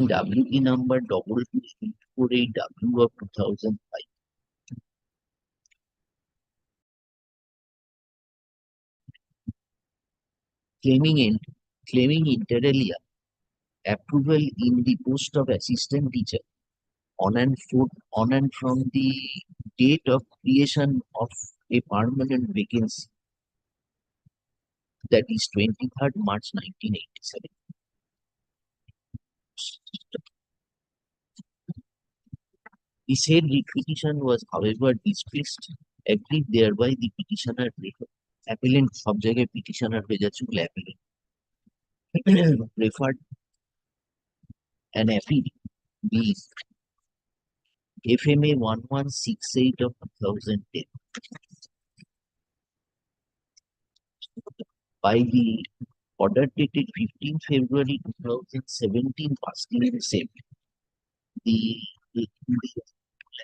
WE number 22848W of 2005. Claiming inter alia approval in the post of assistant teacher on and from the date of creation of a permanent vacancy, that is 23rd March 1987. The said petition was, however, dismissed, agreed thereby the petitioner appellant sub জায়গায় petitioner হয়ে যাচ্ছে appellant referred an affidavit be FMA 1168 of 2010 by the order dated 15 February 2017 passing in same. The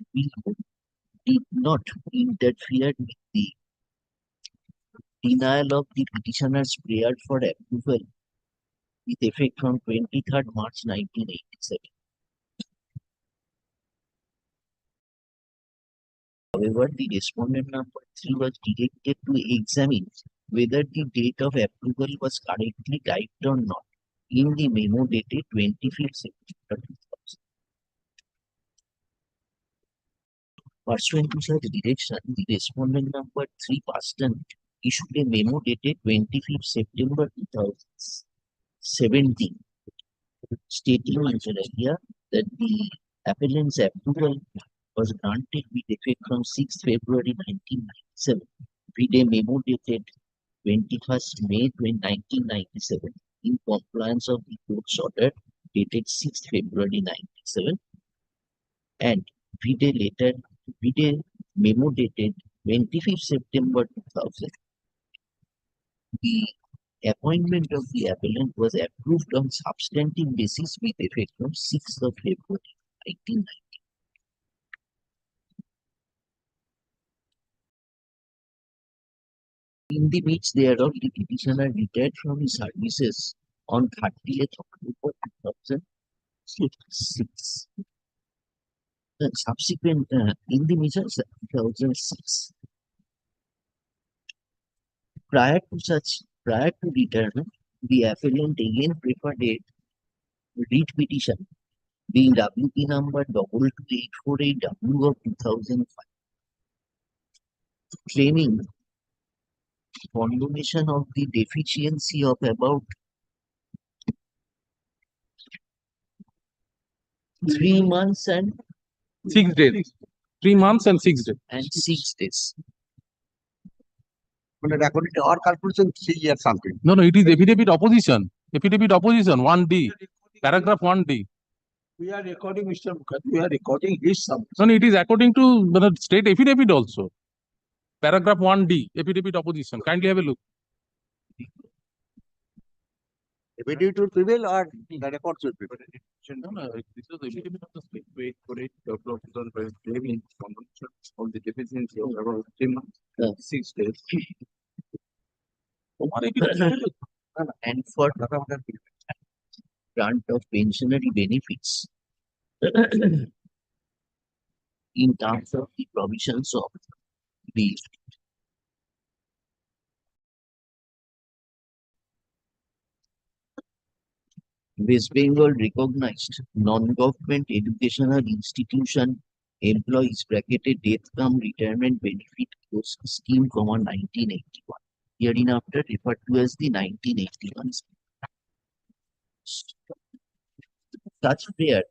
appeal did not interfere with the denial of the petitioner's prayer for approval with effect from 23rd March 1987. However, the respondent number 3 was directed to examine whether the date of approval was correctly typed or not in the memo dated 25th September 2000. Pursuant to such direction, the respondent number 3 Paston issued a memo dated 25th September 2017 stating inter alia that the appellant's approval was granted with effect from 6th February 1997, with a memo dated 21st May 1997 in compliance of the court's order dated 6th February 1997 and with a memo dated 25th September 2000. The appointment of the appellant was approved on substantive basis with effect from 6th of February 1990. In the midst thereof, the petitioner retired from his services on 30th October 2006. Subsequent in the midst of 2006. Prior to retirement, the appellant again preferred a writ petition being WP number 22848W of 2005, claiming condonation of the deficiency of about 3 months and 6 days. 3 months and 6 days. And 6 days. According to our calculation, 3 years something. No, it is affidavit opposition. Affidavit opposition 1D, paragraph 1D. We are recording, Mr. Mukherjee. We are recording his submission. No, it is according to the state affidavit also. Paragraph 1D, affidavit opposition. Kindly have a look. Affidavit will prevail or the records will prevail? No, this is the affidavit of the state. Wait for it. Claiming condonation of the deficiency of about 3 months, 6 days. And for grant of pensionary benefits in terms of the provisions of the West Bengal recognized non-government educational institution employees bracketed death cum retirement benefit scheme, 1981. Hereinafter referred to as the 1981 scheme. Such prayer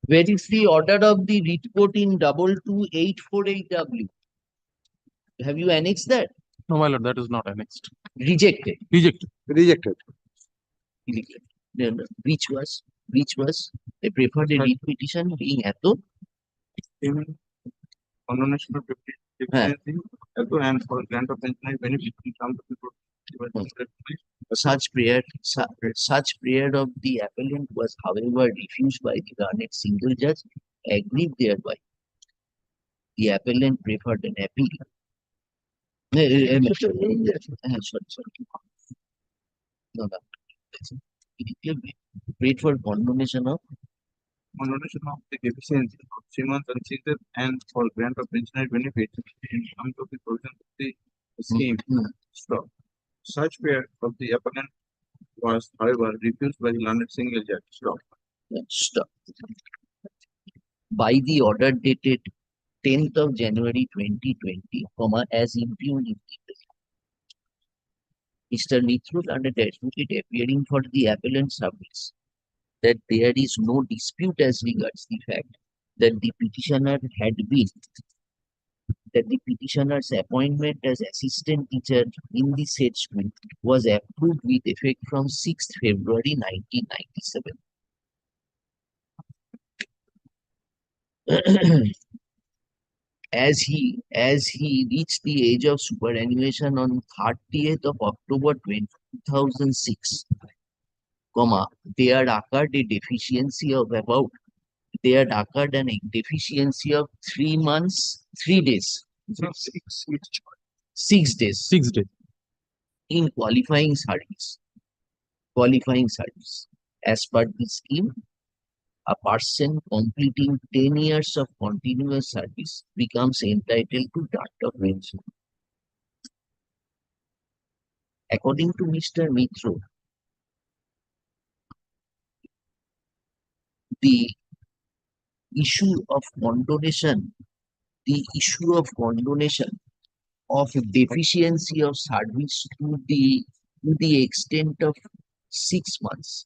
where is the order of the writ court in 22848W? Have you annexed that? No, my lord, that is not annexed. Rejected. Rejected. Rejected. Which was a preferred writ petition being ato Condonation of deficiency and for grant of pensionary benefit in terms of the such prayer of the appellant was, however, refused by the garnet single judge Aggrieved thereby, the appellant preferred an appeal. Sorry. No, no. He prayed for condonation of Condonation of the deficiency of 3 months unseated and for grant of pensionary benefits in terms of the provision of the scheme. Stop. Such prayer of the applicant was, however, refused by the learned single judge. Stop. stop. By the order dated 10th of January 2020, as impugned in Mr. Mithra and the advocate appearing for the appellant submits that there is no dispute as regards the fact that the petitioner had been that the petitioner's appointment as assistant teacher in the said school was approved with effect from 6th February 1997. as he reached the age of superannuation on 30th of October 2006, there occurred a deficiency of about there occurred a deficiency of 3 months, 3 days, 6 days 6 days. in qualifying service. Qualifying service. As per the scheme, a person completing 10 years of continuous service becomes entitled to that of pension. According to Mr. Mitra, the issue of condonation, the issue of condonation of deficiency of service to the extent of 6 months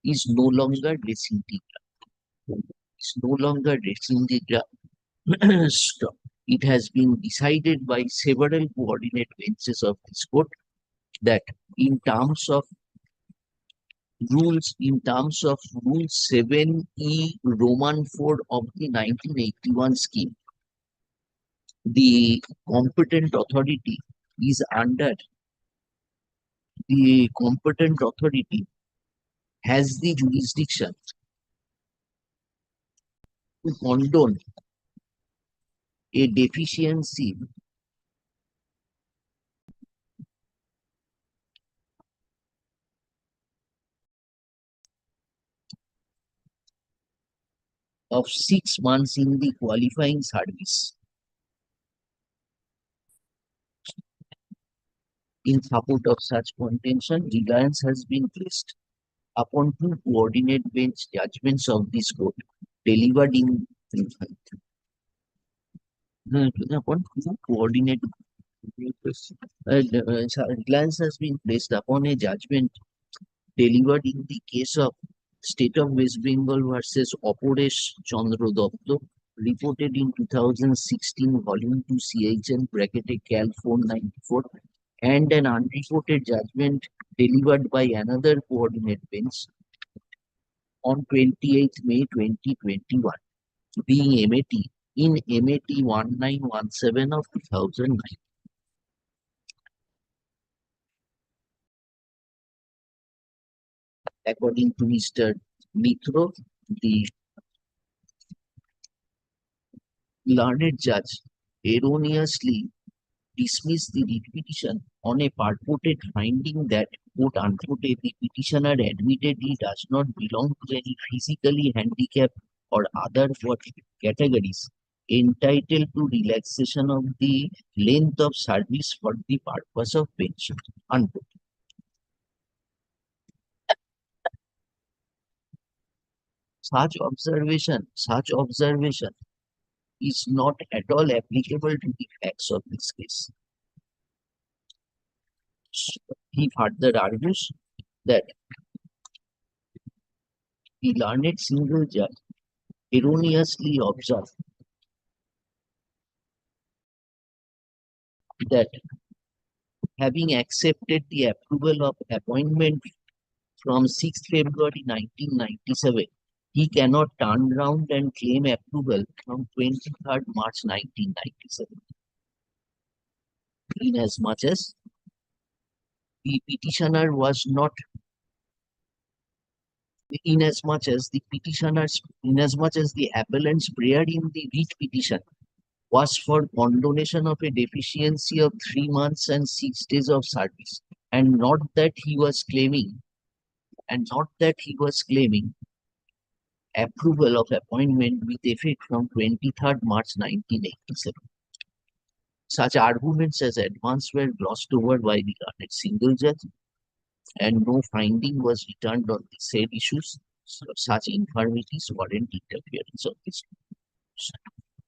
is no longer racing the ground. It's no longer racing the ground. Stop. It has been decided by several coordinate benches of this court that in terms of Rule 7E Roman 4 of the 1981 scheme, the competent authority is under the competent authority has the jurisdiction to condone a deficiency of 6 months in the qualifying service. In support of such contention, reliance has been placed upon two coordinate bench judgments of this court delivered in upon two coordinate reliance has been placed upon a judgment delivered in the case of State of West Bengal versus Oporesh Chandra Datta, reported in 2016, volume 2 CHN bracketed Cal 494, and an unreported judgment delivered by another coordinate bench on 28th May 2021, being MAT in MAT 1917 of 2009. According to Mr. Mitra, the learned judge erroneously dismissed the writ petition on a purported finding that, quote unquote, the petitioner admitted he does not belong to any physically handicapped or other categories entitled to relaxation of the length of service for the purpose of pension, unquote. Such observation is not at all applicable to the facts of this case. He further argues that the learned single judge erroneously observed that having accepted the approval of appointment from 6th February 1997, he cannot turn round and claim approval from 23rd March 1997. Inasmuch as the petitioner was not inasmuch as the appellant's prayer in the writ petition was for condonation of a deficiency of 3 months and 6 days of service, and not that he was claiming, approval of appointment with effect from 23rd March 1987. Such arguments as advance were glossed over by the learned single judge, and no finding was returned on the said issues. So such infirmities warrant interference of this.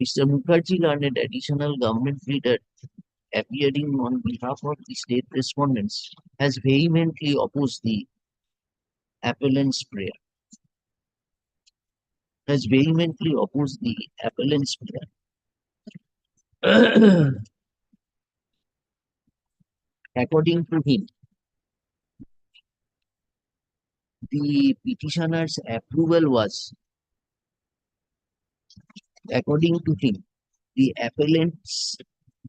Mr. Mukherjee, learned additional government leader appearing on behalf of the state respondents, has vehemently opposed the appellant's prayer. According to him, the petitioner's approval was, according to him, the appellant's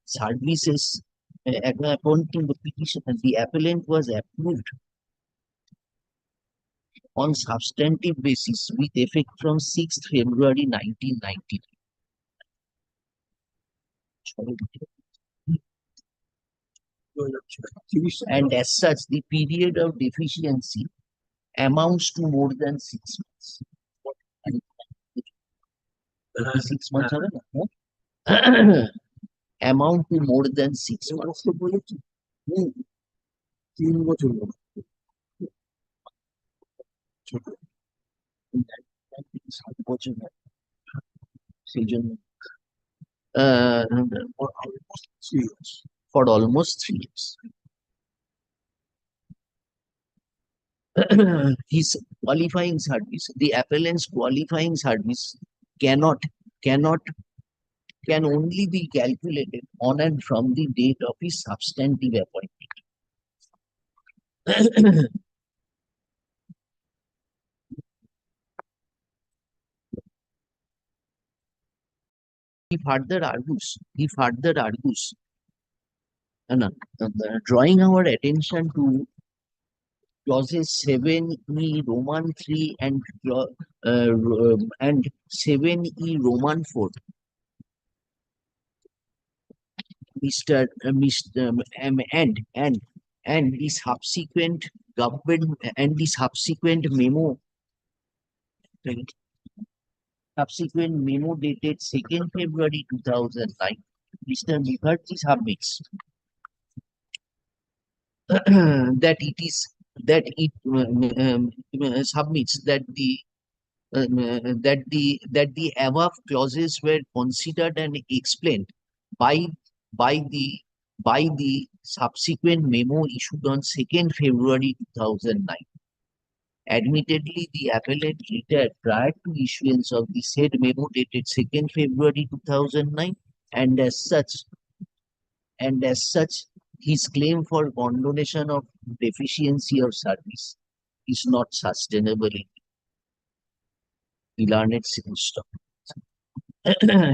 services, according to the petitioner, the appellant was approved on substantive basis with effect from 6th February 1990. And as such, the period of deficiency amounts to more than 6 months. 6 months হবে না? Amount to more than 6 months. 3 বছর বছর সেই জন্য for almost 3 years. His qualifying service, the appellant's qualifying service can only be calculated on and from the date of his substantive appointment. He further argues, drawing our attention to clauses 7e Roman 3 and 7e Roman 4. And the subsequent memo dated 2nd February 2009, Mr. Mukherjee submits that the above clauses were considered and explained by the subsequent memo issued on 2nd February 2009. Admittedly, the appellate retired prior to issuance of the said memo dated 2nd February 2009, and as such, his claim for condonation of deficiency of service is not sustainable in the learned civil stock.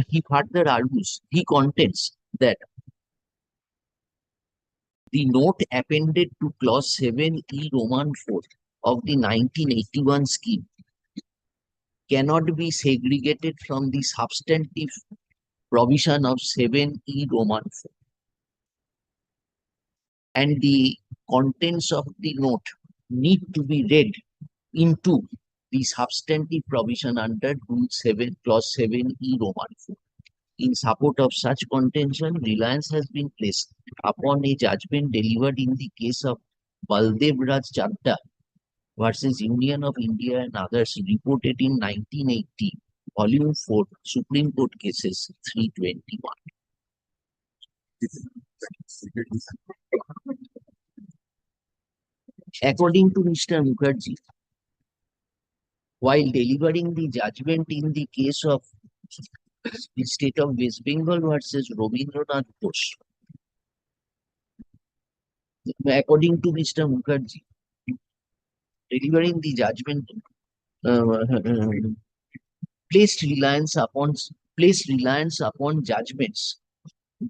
He contends that the note appended to clause 7e Roman 4 of the 1981 scheme cannot be segregated from the substantive provision of 7e Roman 4. And the contents of the note need to be read into the substantive provision under Rule 7, Clause 7e Roman 4. In support of such contention, reliance has been placed upon a judgment delivered in the case of Baldev Raj Chadda versus Union of India and others, reported in 1980, Volume 4, Supreme Court Cases 321. According to Mr. Mukherjee, while delivering the judgment in the case of the state of West Bengal versus Rabindranath Ghosh, according to Mr. Mukherjee, delivering the judgment placed reliance upon judgments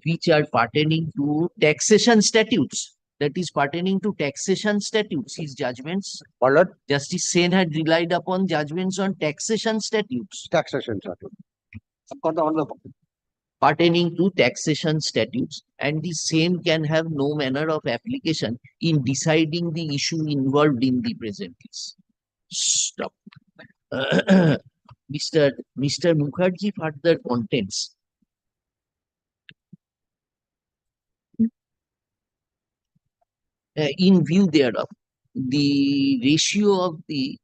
which are pertaining to taxation statutes that is pertaining to taxation statutes. His judgments, My lord, Justice Sen had relied upon judgments on taxation statutes. taxation statute. Of course, Pertaining to taxation statutes, and the same can have no manner of application in deciding the issue involved in the present case. Stop. Mr. Mukherjee further contends in view thereof, the ratio of the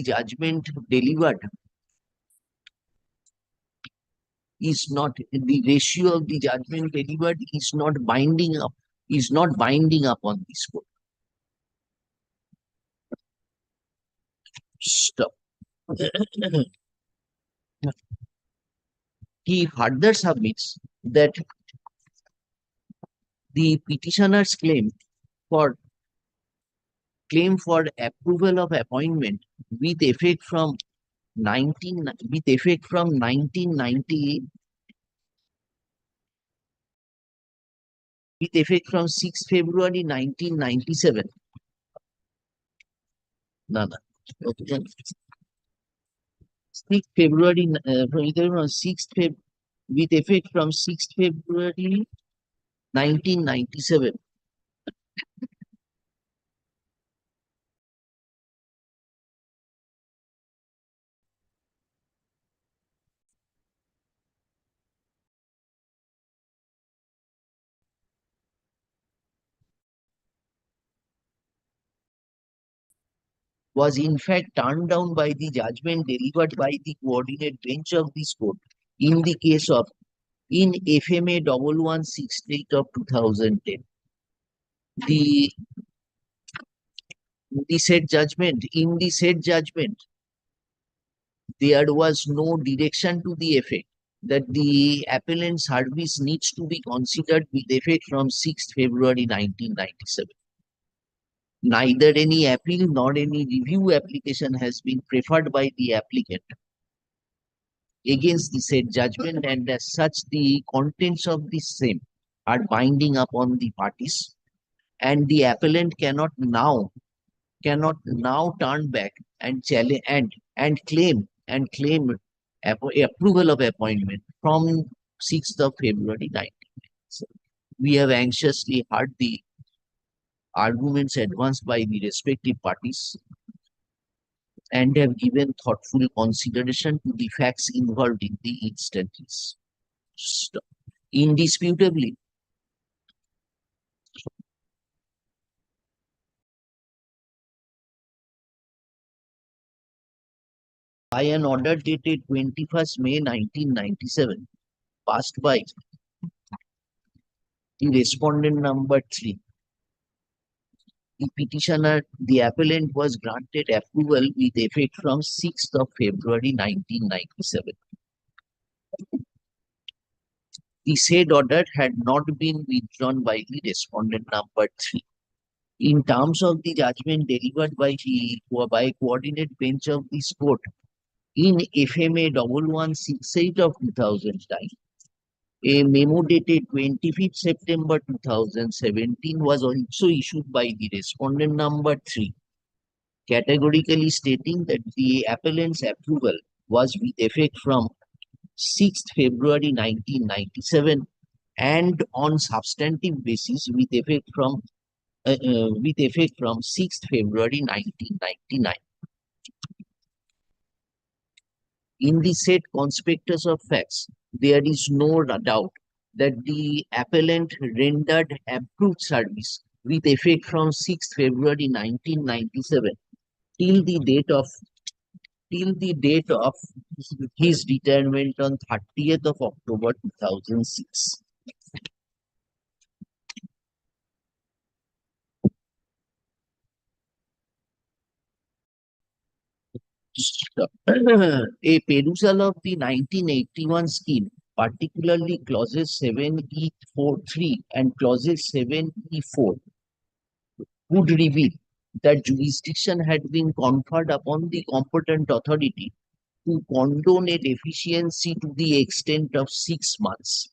judgment delivered is not the ratio of the judgment delivered is not binding upon this court. Stop. He further submits that the petitioner's for claim for approval of appointment with effect from 1990 with effect from 6 February 1997. No, no. Okay. 6 February, from 6th Feb, with effect from 6th February 1997. Was in fact turned down by the judgment delivered by the coordinate bench of this court in the case of in FMA 1168 of 2010. The said judgment, in the said judgment, there was no direction to the effect that the appellant service needs to be considered with effect from 6th February 1997. Neither any appeal nor any review application has been preferred by the applicant against the said judgment, and as such the contents of the same are binding upon the parties, and the appellant cannot now turn back and challenge and claim approval of appointment from 6th of February 1997. We have anxiously heard the arguments advanced by the respective parties and have given thoughtful consideration to the facts involved in the instances. Indisputably, by an order dated 21st May 1997, passed by the respondent number 3, the petitioner, the appellant was granted approval with effect from 6th of February 1997. The said order had not been withdrawn by the respondent number 3. In terms of the judgment delivered by coordinate bench of this court in FMA 1168 of 2009, a memo dated 25th September 2017 was also issued by the respondent number 3, categorically stating that the appellant's approval was with effect from 6th February 1997 and on substantive basis with effect from 6th February 1999. In the said conspectus of facts, there is no doubt that the appellant rendered approved service with effect from 6th February 1997 till the date of his retirement on 30th of October 2006. A perusal of the 1981 scheme, particularly clauses 7E43 and clauses 7E4, would reveal that jurisdiction had been conferred upon the competent authority to condone a deficiency to the extent of 6 months.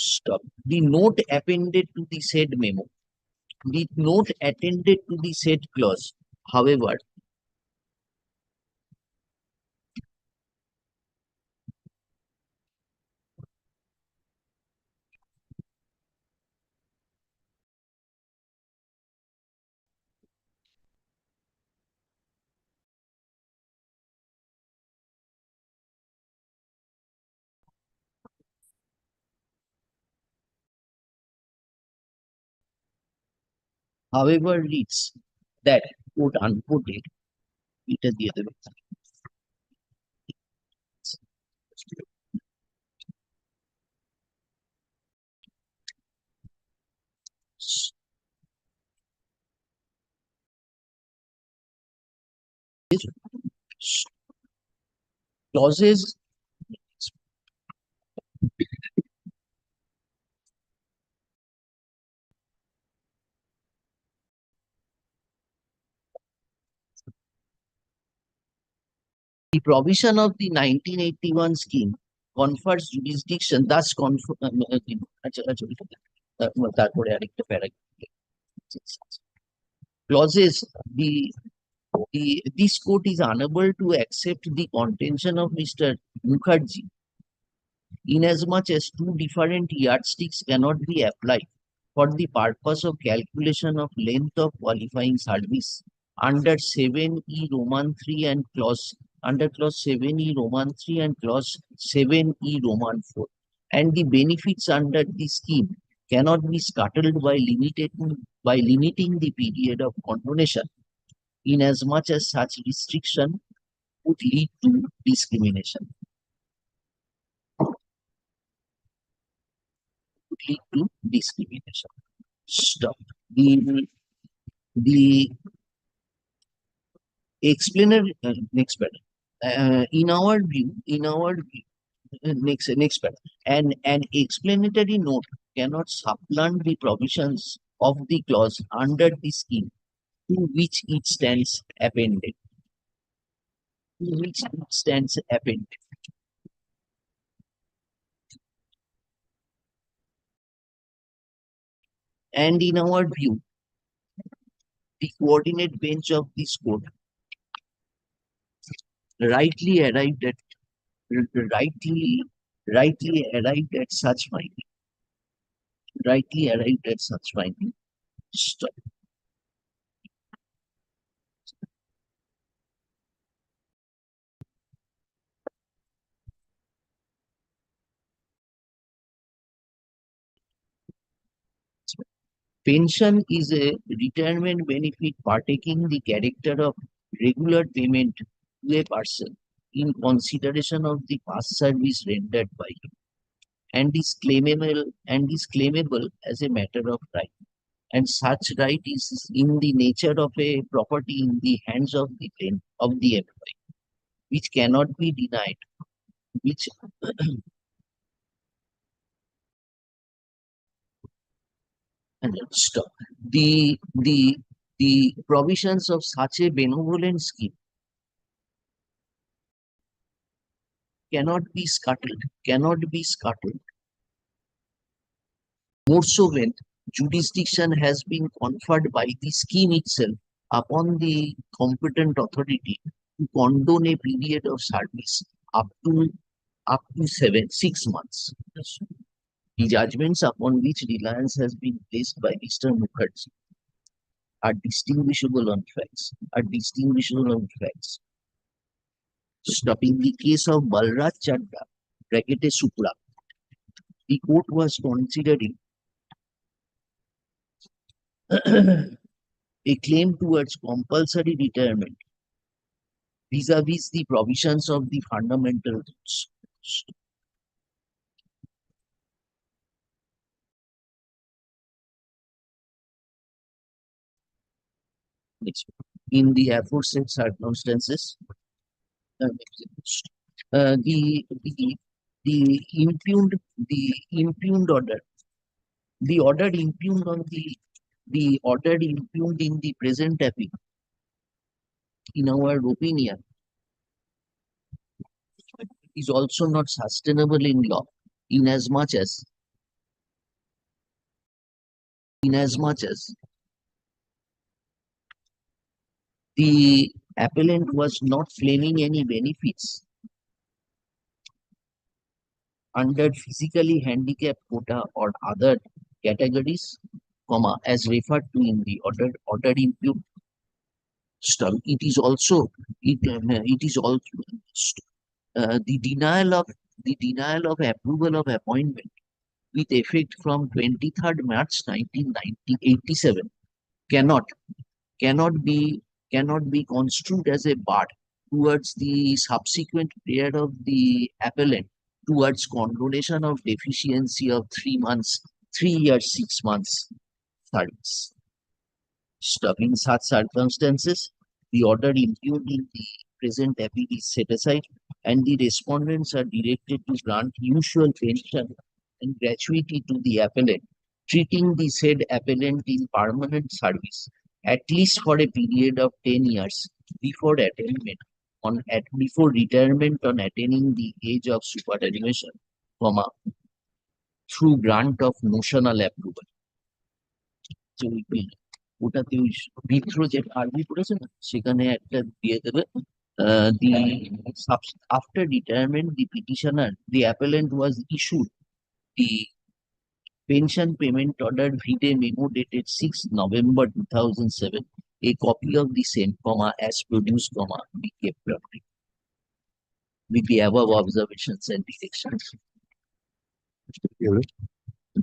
Stop. The note appended to the said memo. The note attended to the said clause. However, reads that quote unquote it is the other way. Clauses. The provision of the 1981 scheme confers jurisdiction, thus তারপরে আরেকটা paragraph. Clauses. This court is unable to accept the contention of Mr. Mukherjee inasmuch as two different yardsticks cannot be applied for the purpose of calculation of length of qualifying service under 7E Roman 3 and clause 7E Roman 3 and clause 7E Roman 4, and the benefits under the scheme cannot be scuttled by limiting the period of condonation, inasmuch as such restriction would lead to discrimination. Stop. The explainer next paragraph. In our view, next paragraph, an explanatory note cannot supplant the provisions of the clause under the scheme to which it stands appended. And in our view, the coordinate bench of this court rightly arrived at such finding. Stop. Pension is a retirement benefit partaking the character of regular payment to a person in consideration of the past service rendered by him, and is claimable as a matter of right. And such right is in the nature of a property in the hands of the employee, which cannot be denied, which and let's stop. The provisions of such a benevolent scheme cannot be scuttled. More so when jurisdiction has been conferred by the scheme itself upon the competent authority to condone a period of service up to 6 months. The judgments upon which reliance has been placed by Mr. Mukherjee are distinguishable on facts. Stopping the case of Balraj Chadda, bracketed Supra, the court was considering a claim towards compulsory retirement vis-a-vis the provisions of the fundamental rules. Next. In the aforesaid circumstances, the impugned order, the order impugned in the present appeal, in our opinion, is also not sustainable in law, inasmuch as inasmuch as the appellant was not claiming any benefits under physically handicapped quota or other categories, as referred to in the order impute stub. It is also the denial of approval of appointment with effect from 23rd March 1987 cannot cannot be cannot be construed as a bar towards the subsequent period of the appellant towards condonation of deficiency of 3 months, 3 years, 6 months service. In such circumstances, the order impugned in the present appeal is set aside, and the respondents are directed to grant usual pension and gratuity to the appellant, treating the said appellant in permanent service, at least for a period of 10 years before attainment before retirement on attaining the age of superannuation, through grant of notional approval. So ওটাতে ওই বিদ্রোহ যে army করেছে না সেখানে একটা দিয়ে দেবে the after retirement the petitioner the appellant was issued the pension payment order vide memo dated 6 November 2007, a copy of the same as produced be kept public with the above observations and directions.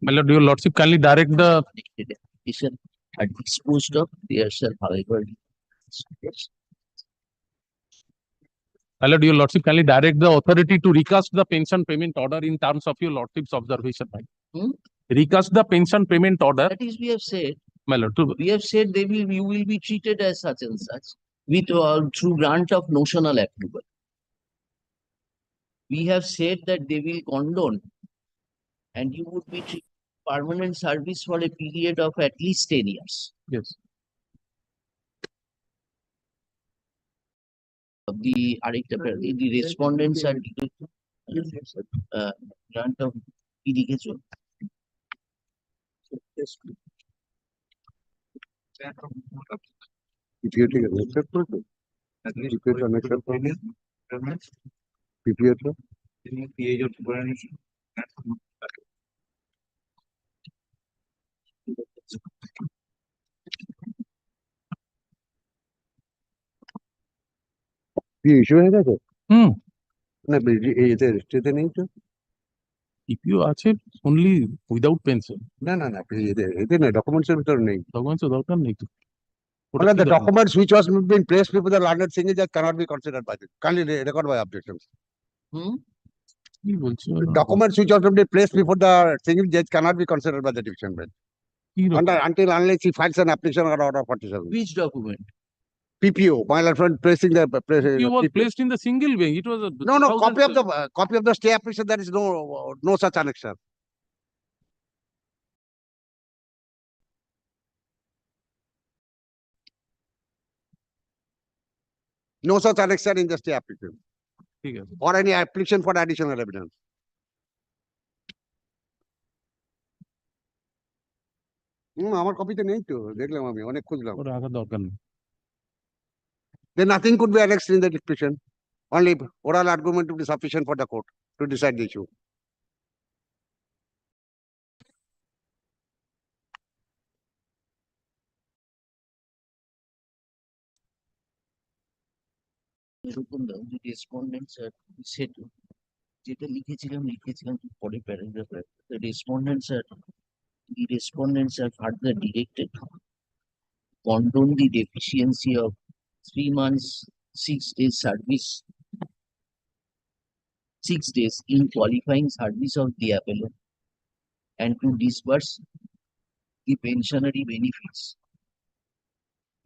My lord, your lordship kindly direct the Application are disposed of, there shall however be. Yes. My lord, your lordship kindly direct the authority to recast the pension payment order in terms of your lordship's observation. Recast the pension payment order. That is, we have said, My lord, we have said you will be treated as such and such with through grant of notional approval. We have said that they will condone and you would be treated permanent service for a period of at least 10 years. yes. The respondents are grant of irrigation. Issue হয়ে গেছে Hmm. না এদের রেজিস্ট্রিতে নেই তো If you are only without pension, না না না এদের এদের না ডকুমেন্টস এর ভিতরে নেই documents are দরকার নেই তো। One of the documents which was been placed before the learned Singh that cannot be considered by this. Kindly record my objections. কি বলছো? Documents which have been placed before the single judge cannot be considered by the division bench. কি রকম? Until unless he files an application or order 47. Which document? PPO, my friend placing the You was placed in the single bank. It was a no copy of the stay application. There is no such annexure. No such annexure in the stay application ঠিক আছে। or any application for additional evidence. আমার কপিতে নেই তো দেখলাম আমি অনেক খুঁজলাম ওর রাখার দরকার নেই। Then nothing could be annexed in the discussion. Only oral argument would be sufficient for the court to decide the issue. এরকম দাও যে রেসপন্ডেন্টস আর সেট যেটা লিখেছিলাম পরে প্যারাগ্রাফে the respondents are further directed to condone the deficiency of 3 months 6 days service 6 days in qualifying service of the appellant and to disburse the pensionary benefits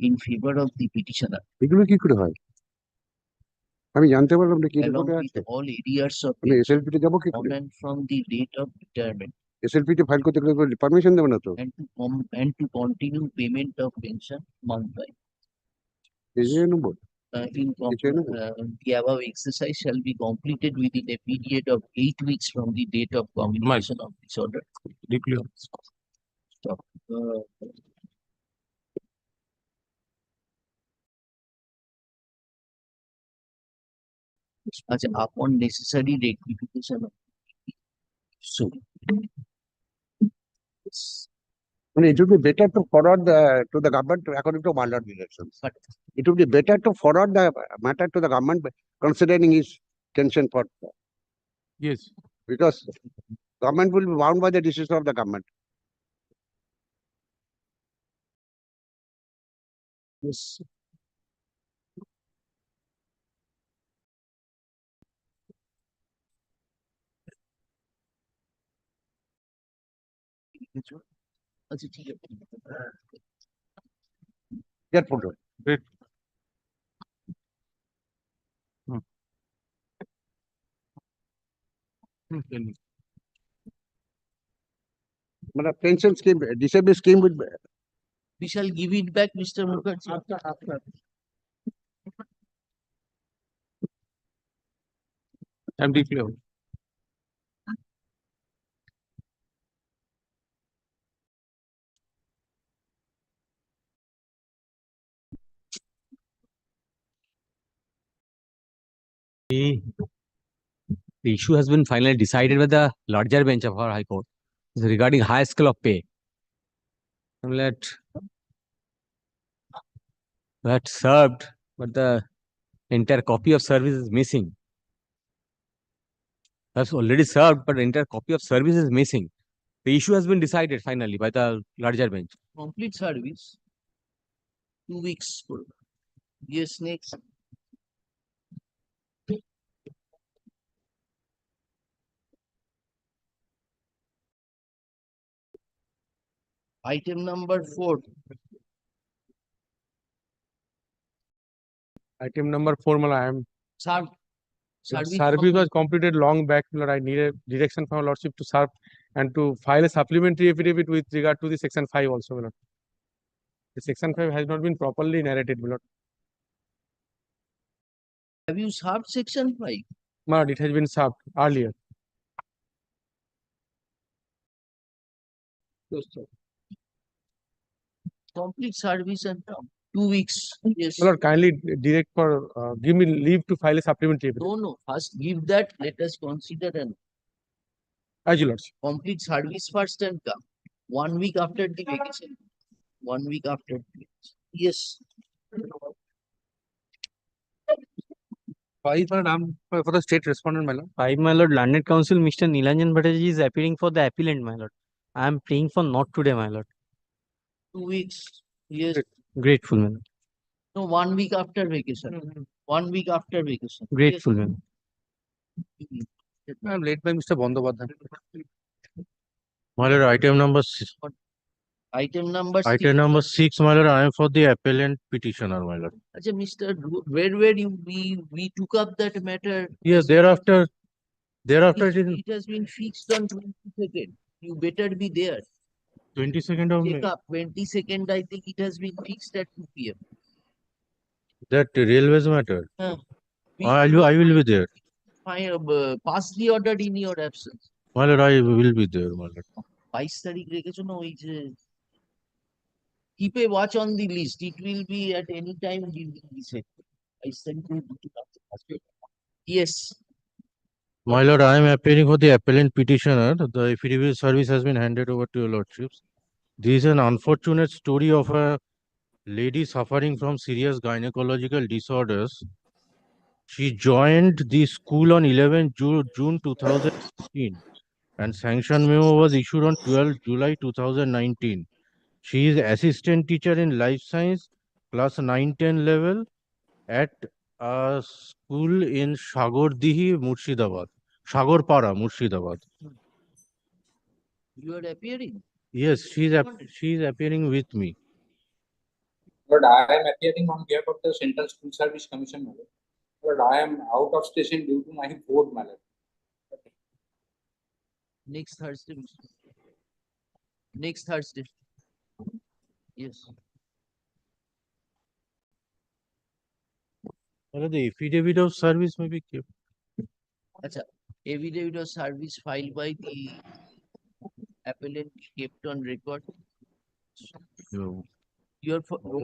in favor of the petitioner এগুলো কি করে হয় আমি জানতে পারলাম না কি along রিপোর্টে with আছে all areas of আমি এসএলপি তে যাব কি on করে and from the date of retirement SLP তে ফাইল করতে গেলে পারমিশন দেবে না তো and to continue payment of pension month by এই নম্বর the above exercise shall be completed within a period of 8 weeks from the date of communication of this order. Deeply. Stop. upon necessary rectification of so It would be better to forward to the government according to my lord directions. But- It would be better to forward the matter to the government considering his tension for, Yes. because government will be bound by the decision of the government. yes. আচ্ছা ঠিক আছে Get put on. Great. Tell me. But pension scheme, disability scheme would be, we shall give it back Mr. Mukherjee I'm deeply aware. The issue has been finally decided by the larger bench of our High Court regarding high scale of pay. That served, but the entire copy of service is missing. That's already served, but the entire copy of service is missing. The issue has been decided finally by the larger bench. complete service 2 weeks yes next item number 4 Item number 4, I am serve service service was completed long back. I need a direction from Lordship to serve and to file a supplementary affidavit with regard to the section 5 also. My lord. The section 5 has not been properly narrated. My lord. have you served section 5 My lord, it has been served earlier. complete service and 2 weeks yes My lord, kindly direct for give me leave to file a supplementary affidavit. no first give that let us consider and As you lordship. complete service first and come 1 week after the vacation 1 week after the vacation. Yes 5, my lord, for the state respondent, my lord. 5, my lord, Landed Council, Mr. Nilanjan Bhattaji is appearing for the appellant, my lord. I am praying for not today, my lord. 2 weeks yes Grateful, my lord. no 1 week after vacation 1 week after vacation Grateful, my lord. yes. I am led by Mr. Bandobadhan. My lord, item number six, Item number item number 6, my lord, I am for the appellant petitioner, my lord. Acha, Mr. Where were you? We took up that matter. Yes, thereafter it is It has been fixed on 22nd. You better be there. 22nd of Check May. up 22nd. I think it has been fixed at 2 p.m. That railways matter. We I will be there. pass the order in your absence. My lord, I will be there, my lord. 22 তারিখ রেখেছো না ওই যে keep a watch on the list. It will be at any time during the session. 22 তারিখ Yes. My lord, I am appearing for the appellant petitioner. The affidavit service has been handed over to your lordships. This is an unfortunate story of a lady suffering from serious gynecological disorders. She joined the school on 11 June 2016 and sanction memo was issued on 12 July 2019. She is assistant teacher in life science class 9-10 level at a school in Shagordihi, Murshidabad. Shagorpara, Murshidabad. You are appearing. Yes, she is appearing with me. But I am appearing on behalf of the Central School Service Commission, my lord. But I am out of station due to my board, my lord. Next Thursday. Next Thursday. Yes. Well, the affidavit of service may be kept. Acha, affidavit of service filed by the appellant kept on record. You- No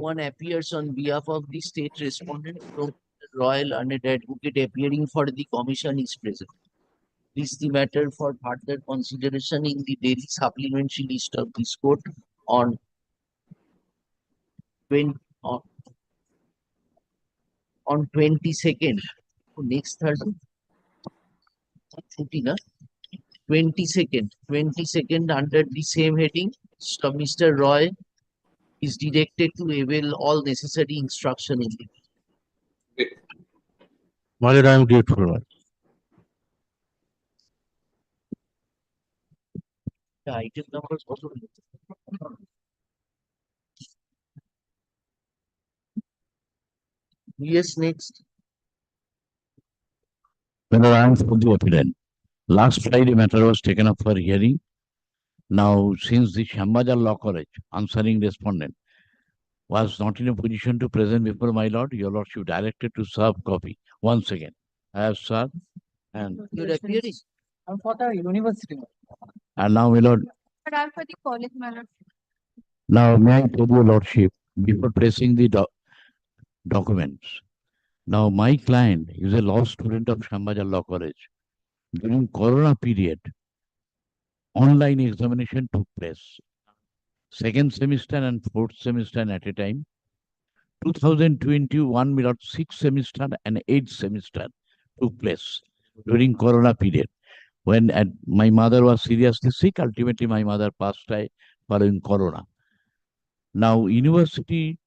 one appears on behalf of the state respondent, no royal learned advocate appearing for the commission is present. This is the matter for further consideration in the daily supplementary list of this court on 20, on 22nd. Next Thursday, 22nd under the same heading. So Mr. Roy is directed to avail all necessary instruction in the My lord, I am grateful. item numbers also. Yes, next. My lord, I am for the appeal. Last Friday, matter was taken up for hearing. Now, since the Shambhaja Law College answering respondent was not in a position to present before my lord, your lordship directed to serve copy. Once again, I have served and You're appearing. I'm for the university. now, my lord, But I'm for the college, my lord. now may I tell your lordship before pressing the documents. Now, my client is a law student of Shambhaja Law College. During Corona period, online examination took place. Second semester and fourth semester at a time. 2021 milord sixth semester and eighth semester took place during Corona period. When my mother was seriously sick, ultimately my mother passed away following Corona. Now university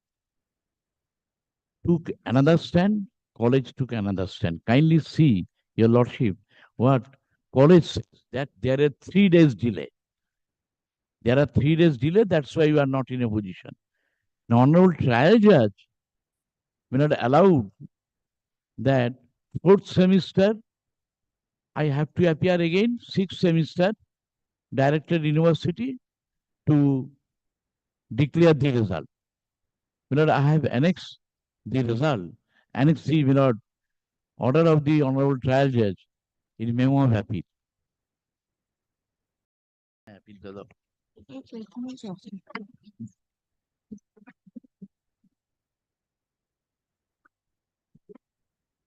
took another stand, college took another stand. Kindly see, your lordship, what college says, that there are 3 days delay. There are 3 days delay, that's why you are not in a position. Now, honorable trial judge will not allow that fourth semester I have to appear again, sixth semester, directed university to declare the result. Milord, I have annexed the result, annexed the milord order of the honorable trial judge in memo of appeal. Appeal দাদা।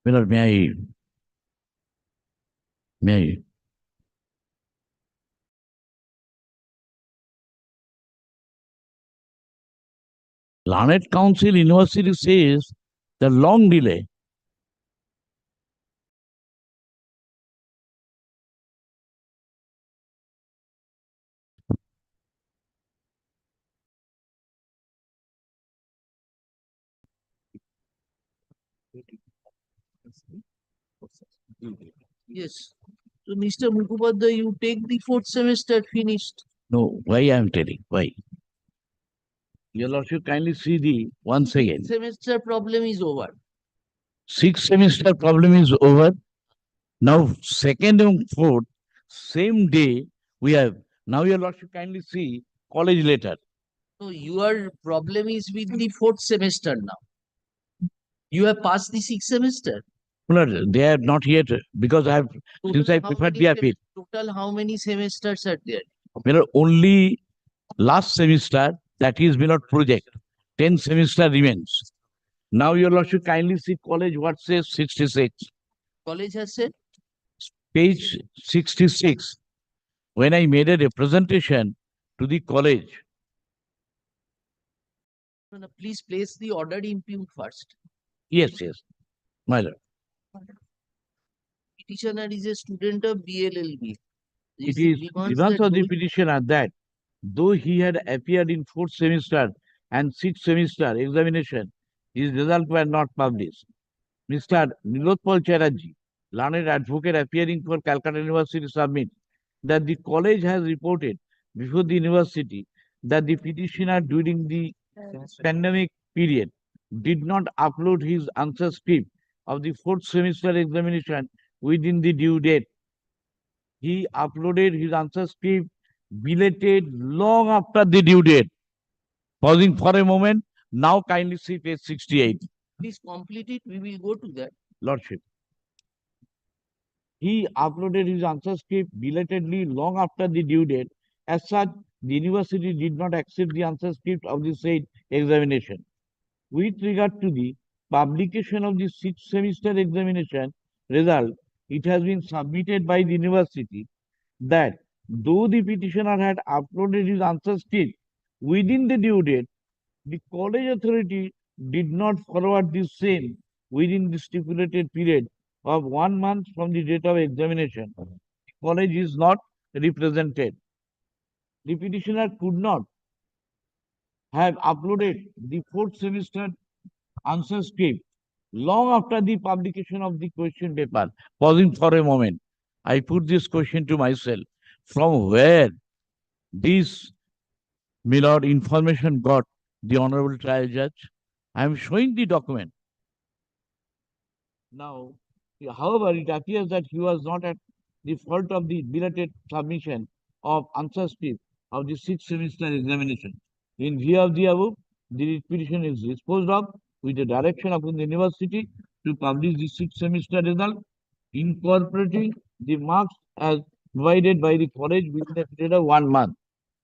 Milord, may I? Learned Council University says the long delay. Yes. So, Mr. Mukhopadhyay, you take the fourth semester finished. No, why I am telling? Why? Your lordship, kindly see the once again. Semester problem is over. Sixth semester problem is over. Now, second and fourth, same day we have. Now, your lordship, kindly see college letter. So your problem is with the fourth semester now. You have passed the sixth semester. No, they are not yet because I have since I How preferred many the appeal. Total how many semesters are there? Only last semester, that is project. 10 semester remains. Now your lordship kindly see college what says 66. College has said? Page 66. When I made a representation to the college. No, please place the order impute first. Yes, my lord. Petitioner is a student of D.El.Ed. It is demands of the petitioner that though he had appeared in fourth semester and sixth semester examination, his results were not published. Mr. Nilotpal Chatterjee, learned advocate appearing for Calcutta University, submit that the college has reported before the university that the petitioner during the pandemic period did not upload his answer script of the fourth semester examination within the due date. He uploaded his answer script belated long after the due date. Pausing for a moment, now kindly see page 68. Please complete it, we will go to that. Lordship. He uploaded his answer script belatedly long after the due date. As such, the university did not accept the answer script of the said examination. With regard to the publication of the sixth semester examination result, it has been submitted by the university that though the petitioner had uploaded his answer script within the due date, the college authority did not forward the same within the stipulated period of 1 month from the date of examination. The college is not represented. The petitioner could not have uploaded the fourth semester answer script long after the publication of the question paper. Pausing for a moment, I put this question to myself. From where this Milord information got the honorable trial judge? I am showing the document. Now, however, it appears that he was not at the fault of the belated submission of answer script of the sixth semester examination. In view of the above, the petition is disposed of with the direction upon the university to publish the sixth semester result, incorporating the marks as provided by the college within a period of 1 month,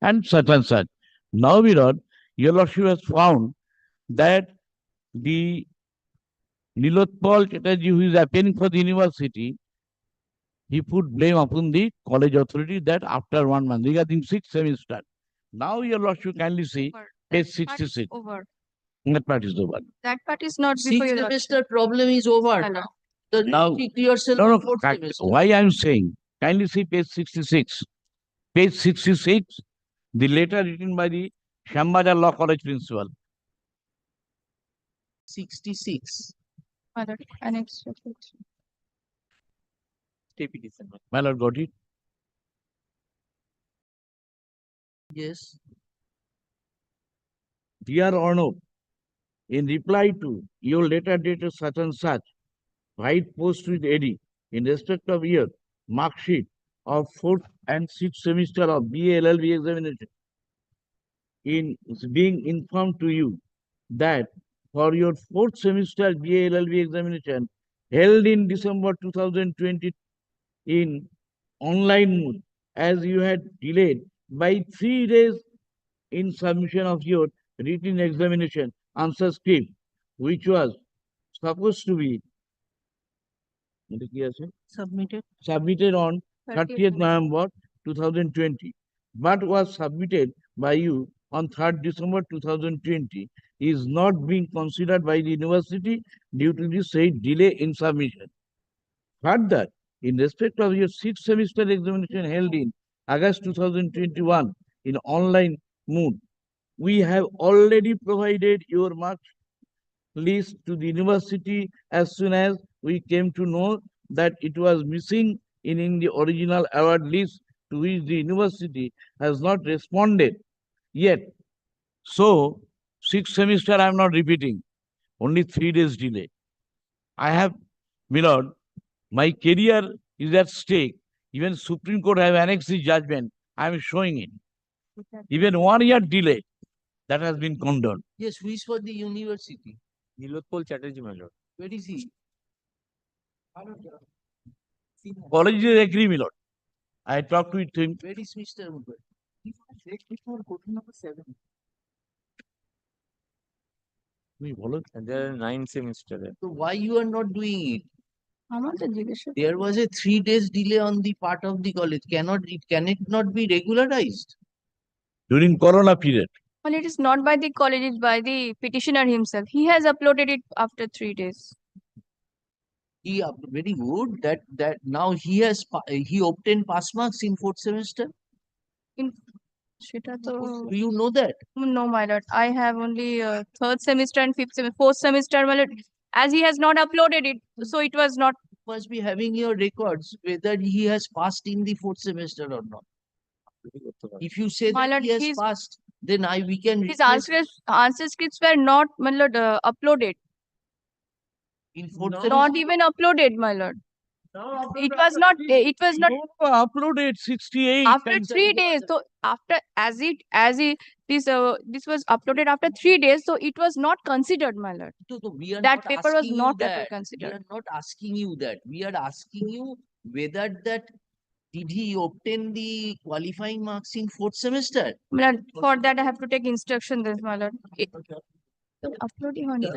and such and such. Now, Milord, your lordship has found that the Nilotpal Chatterjee, who is appearing for the university, he put blame upon the college authority that after 1 month, regarding sixth semester. Now, your lordship kindly see page 66. Over. That part is over. That part is not before Sixth your semester problem is over. Hello. The Now- speak to yourself No, on no, fourth semester. why I am saying, kindly see page 66. Page 66, the letter written by the Shambhaja Law College principal. 66. My lord, annex report. My lord got it. Yes. Dear Arnob, in reply to your letter dated such and such, write post with Eddie in respect of your mark sheet of fourth and sixth semester of BA LLB examination. In being informed to you that for your fourth semester BA LLB examination held in December 2020 in online mode, as you had delayed by 3 days in submission of your written examination answer script, which was supposed to be submitted on 30th November 2020, but was submitted by you on 3rd December 2020, is not being considered by the university due to the said delay in submission. Further, in respect of your sixth semester examination held in August 2021 in online mode, we have already provided your mark list to the university as soon as we came to know that it was missing in the original award list, to which the university has not responded yet. So, sixth semester I am not repeating, only 3 days delay. I have, Milord, my career is at stake. Even Supreme Court have annexed the judgment. I am showing it. Even 1 year delay, that has been condoned. Yes, who is for the university? Nilotpal Chatterjee, my lord. Where is he? College is agree, my lord. I talked with him. Where is Mr. Mukher? And there are 9 semesters. So why you are not doing it? I'm on the judicial. There was a 3 days delay on the part of the college. Can it not be regularized? During Corona period. Well, it is not by the college, it's by the petitioner himself. He has uploaded it after 3 days. Very good. That now he obtained pass marks in fourth semester. সেটা তো Do you know that? no, my lord. I have only third semester and fourth semester, my lord. As he has not uploaded it, so it was not. Must be having your records whether he has passed in the fourth semester or not. If you say My that lord, he has passed, then we can His request answer scripts were not, my lord, uploaded. in fourth Not semester. even uploaded, my lord. It was not. It was not Uploaded 68. after 3 days. So after this was uploaded after 3 days. So it was not considered, my lord. So we are That not paper was asking you not that. We considered. are not asking you that. We are asking you whether that Did he obtain the qualifying marks in fourth semester? My lord, for that I have to take instruction this, my lord. Uploading on my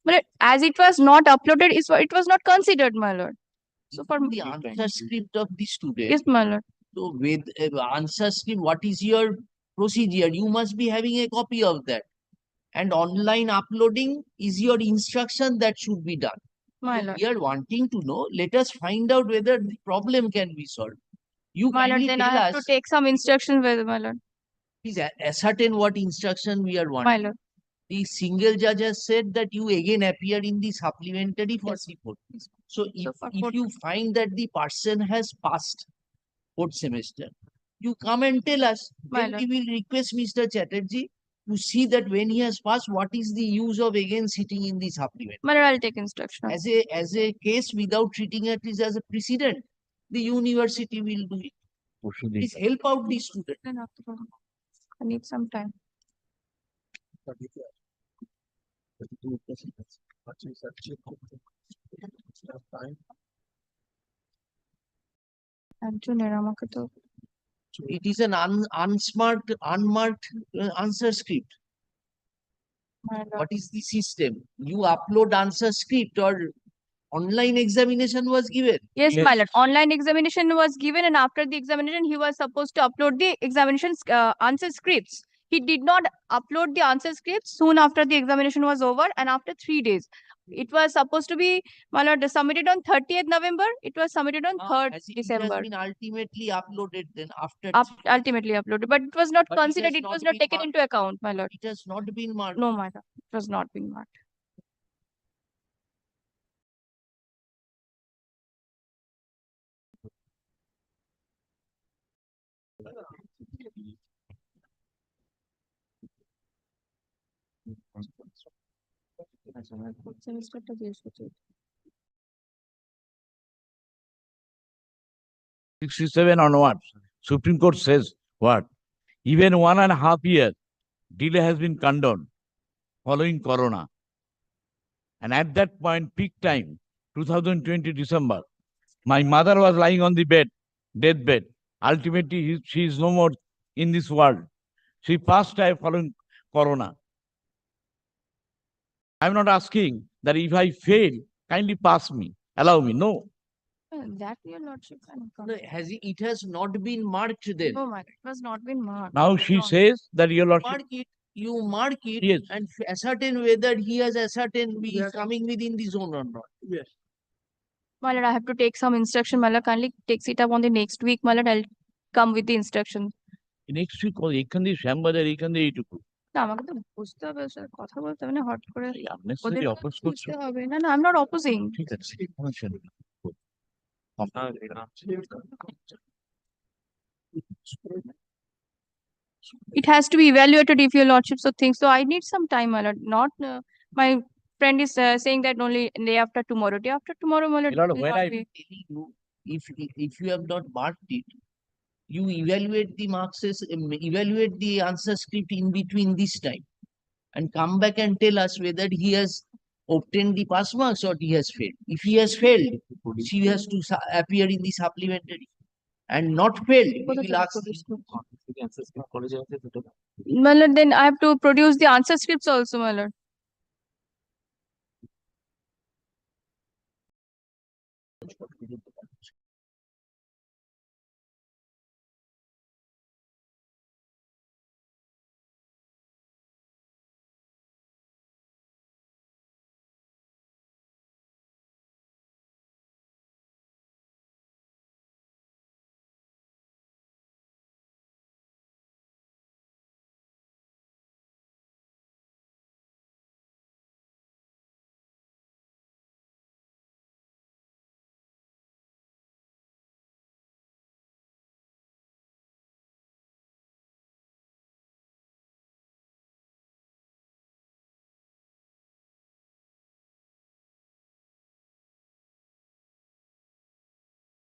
lord, as it was not uploaded, it was not considered, my lord. So for The answer script of the student. yes, my lord. So with answer script, what is your procedure? You must be having a copy of that. And online uploading is your instruction that should be done. My So lord. we are wanting to know, let us find out whether the problem can be solved. You My lord, kindly then I tell have to us, take some instructions with my lord. please ascertain what instruction we are My wanting. lord. The single judge has said that you again appear in the supplementary for Yes. C4. So for if fourth- you find that the person has passed fourth semester, you come and tell us. My Then lord. we will request Mr. Chatterjee to see that when he has passed, what is the use of again sitting in the supplement. My lord, I'll take instruction. As a case without treating it as a precedent, the university will do it. Please help out the student. Then after, I need some time. একজনের আমাকে তো It is an unmarked answer script. my lord. What is the system? You upload answer script or online examination was given. Yes, Yes. my lord. Online examination was given, and after the examination, he was supposed to upload the examination answer scripts. He did not upload the answer scripts soon after the examination was over, and after 3 days. It was supposed to be, my lord, submitted on 30th November. It was submitted on 3rd As it December. has been ultimately uploaded then after Ultimately uploaded, but it was not But it has considered. It not was not been taken marked. into account, my lord. it has not been marked. No, my lord. It was not been marked. সেমিস্টারটা জিজ্ঞেস করছি 67 onwards, Supreme Court says what? Even 1.5 year delay has been condoned following Corona. And at that point, peak time, 2020 December, my mother was lying on the bed, deathbed. Ultimately, she is no more in this world. She passed away following Corona. I'm not asking that if I fail, kindly pass me, allow me. No. that your lordship can No, it has not been marked then. No, my lord. It was not been marked. Now she No. says that your lordship. You mark it Yes. and ascertain whether he has ascertained he is coming within the zone or not. My lord, I have to take some instruction. My lord, kindly takes it up on the next week. My lord, I'll come with the instruction. Next week, এখান দিয়ে শ্যামবাজার এখান দিয়ে এইটুকু না আমাকে তো বুঝতে হবে স্যার, কথা বলতে হবে না হট করে unnecessary ওদের অপোজ করছো বুঝতে হবে না। না, I'm not opposing. ঠিক আছে সমস্যা নেই। It has to be evaluated if your lordships of things. So I need some time, my lord. Not my friend is saying that only day after tomorrow. Day after tomorrow, my lord. My lord, will when not I- be- Telling you, if you have not marked it, you evaluate the marks, evaluate the answer script in between this time, and come back and tell us whether he has obtained the pass marks or he has failed. If he has failed, she has to appear in the supplementary, and not failed, we will ask. My lord, then I have to produce the answer scripts also, my lord.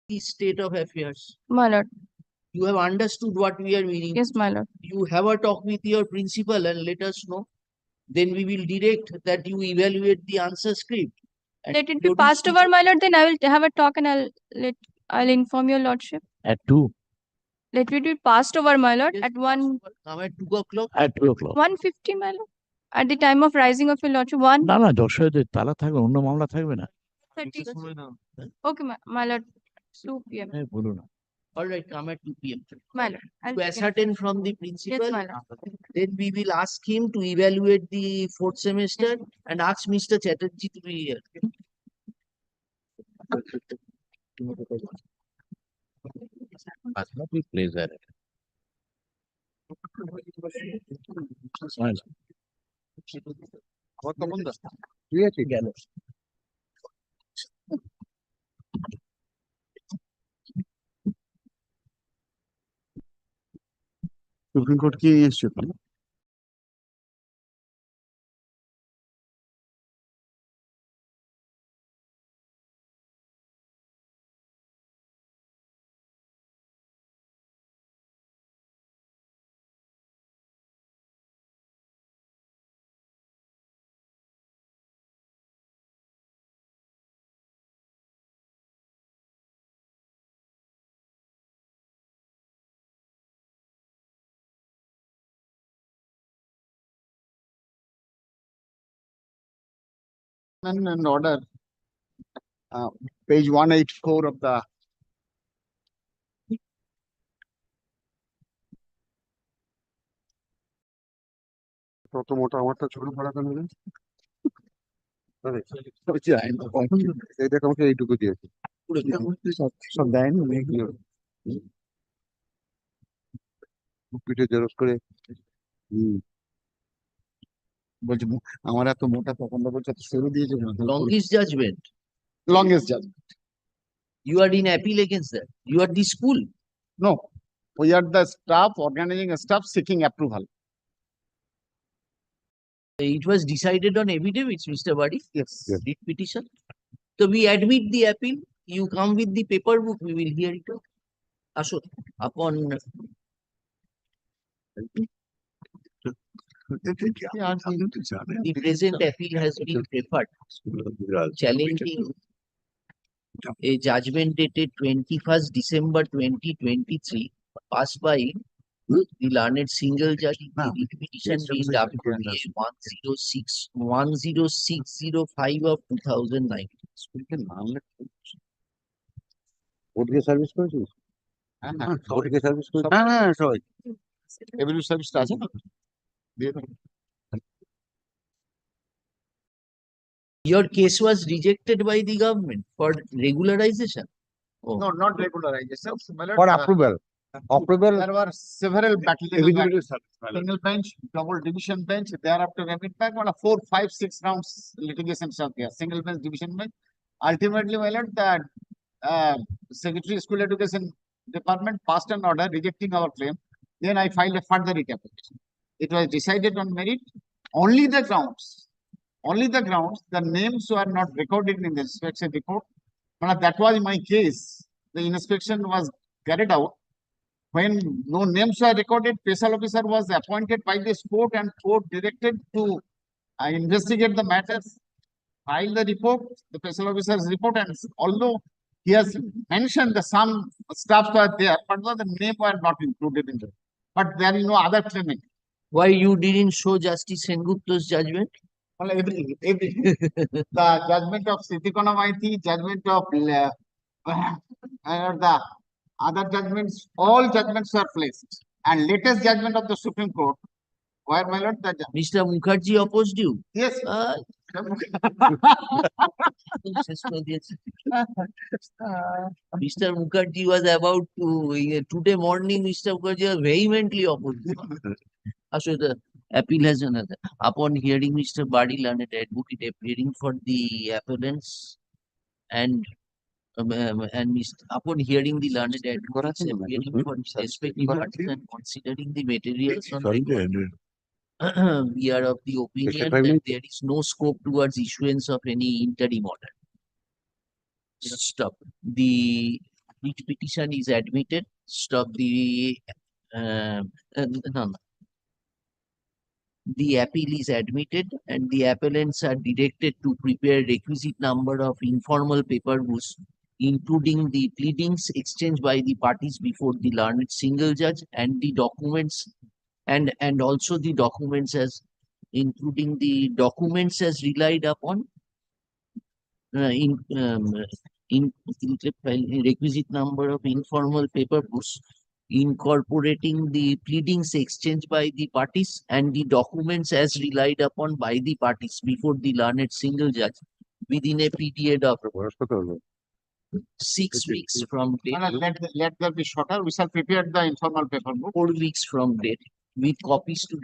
The state of affairs. My lord. You have understood what we are meaning. Yes, my lord. You have a talk with your principal and let us know. Then we will direct that you evaluate the answer script. and Let it be produce passed the- over, my lord. Then I will have a talk and I'll let I'll inform your lordship. At 2? Let it be passed over, my lord, Yes, at 1, Come at 2 o'clock. At 2 o'clock. 1:50, my lord. At the time of rising of your lordship, 1:30. না না যশোরে তালা থাকবে, অন্য মামলা থাকবে না। Okay, my lord, 2 p.m. হ্যাঁ বলুন না। All right, come at 2 p.m. My lord. I'll To take it. ascertain from the Yes, principal, my lord. then we will ask him to evaluate the fourth semester and ask Mr. Chatterjee to be here. Must not be pleasure. ঠিক আছে গেল। Supreme court কি এসছে and order, page 184 of the কত মোটা আমারটা ছোট পড়া কেন রে? এই দেখ আমাকে এইটুকু দিয়েছে সব দেয়নি পিঠে জেরক্স করে বলছে আমার এত মোটা তখন বলছে এত সরু দিয়েছে Longest judgment. longest judgment. You are in appeal against that. You are the school. No, we are the staff, organizing staff seeking approval. It was decided on affidavits, Mr. Badi. Yes. Writ petition. So we admit the appeal. You come with the paper book, we will hear it out. Ashok, upon the present appeal has been preferred, challenging a judgment dated 21st December 2023, passed by the learned single judge in the writ petition raised up to 10605 of 2009. ওটিকে service করেছিস? হ্যাঁ ওটিকে service করেছিস? হ্যাঁ হ্যাঁ সবাই every সার্ভিসটা আছে না দিয়ে দাও। Your case was rejected by the government for regularization. No, not regularization. For approval. Approval. There were several battles. Single bench, double division bench, thereafter remit back on a 4, 5, 6 rounds litigations are there. Single bench, division bench. Ultimately, my lord, the Secretary School Education Department passed an order rejecting our claim. Then I filed a further writ application. It was decided on merit. Only the grounds, the names were not recorded in the inspection report. But that was my case. The inspection was carried out. When no names were recorded, special officer was appointed by this court and court directed to investigate the matters, file the report, the special officer's report, and although he has mentioned that some staffs were there, but the name were not included in it. But there is no other claimant. Why you didn't show Justice Sengupta's judgment? Well, every the judgment of Sitikona Maiti, judgment of the other judgments, all judgments were placed. And latest judgment of the Supreme Court, where my lord, Mr. Mukherjee opposed you. yes, Mr. Mukherjee was about to, today morning, Mr. Mukherjee was vehemently opposed. So the appeal has another. Upon hearing Mr. Badi, learned advocate appearing for the appellants and upon hearing the learned advocates appearing for respective parties and considering the materials on record, we are of the opinion that there is no scope towards issuance of any interim order. Stop. The writ petition is admitted. Stop the no. The appeal is admitted and the appellants are directed to prepare requisite number of informal paper including the pleadings exchanged by the parties before the learned single judge and the documents and also the documents as including the documents as relied upon in requisite number of informal paper books incorporating the pleadings exchanged by the parties and the documents as relied upon by the parties before the learned single judge within a period of 6 weeks from date. Let that be shorter. We shall prepare the informal paper book. 4 weeks from date with copies to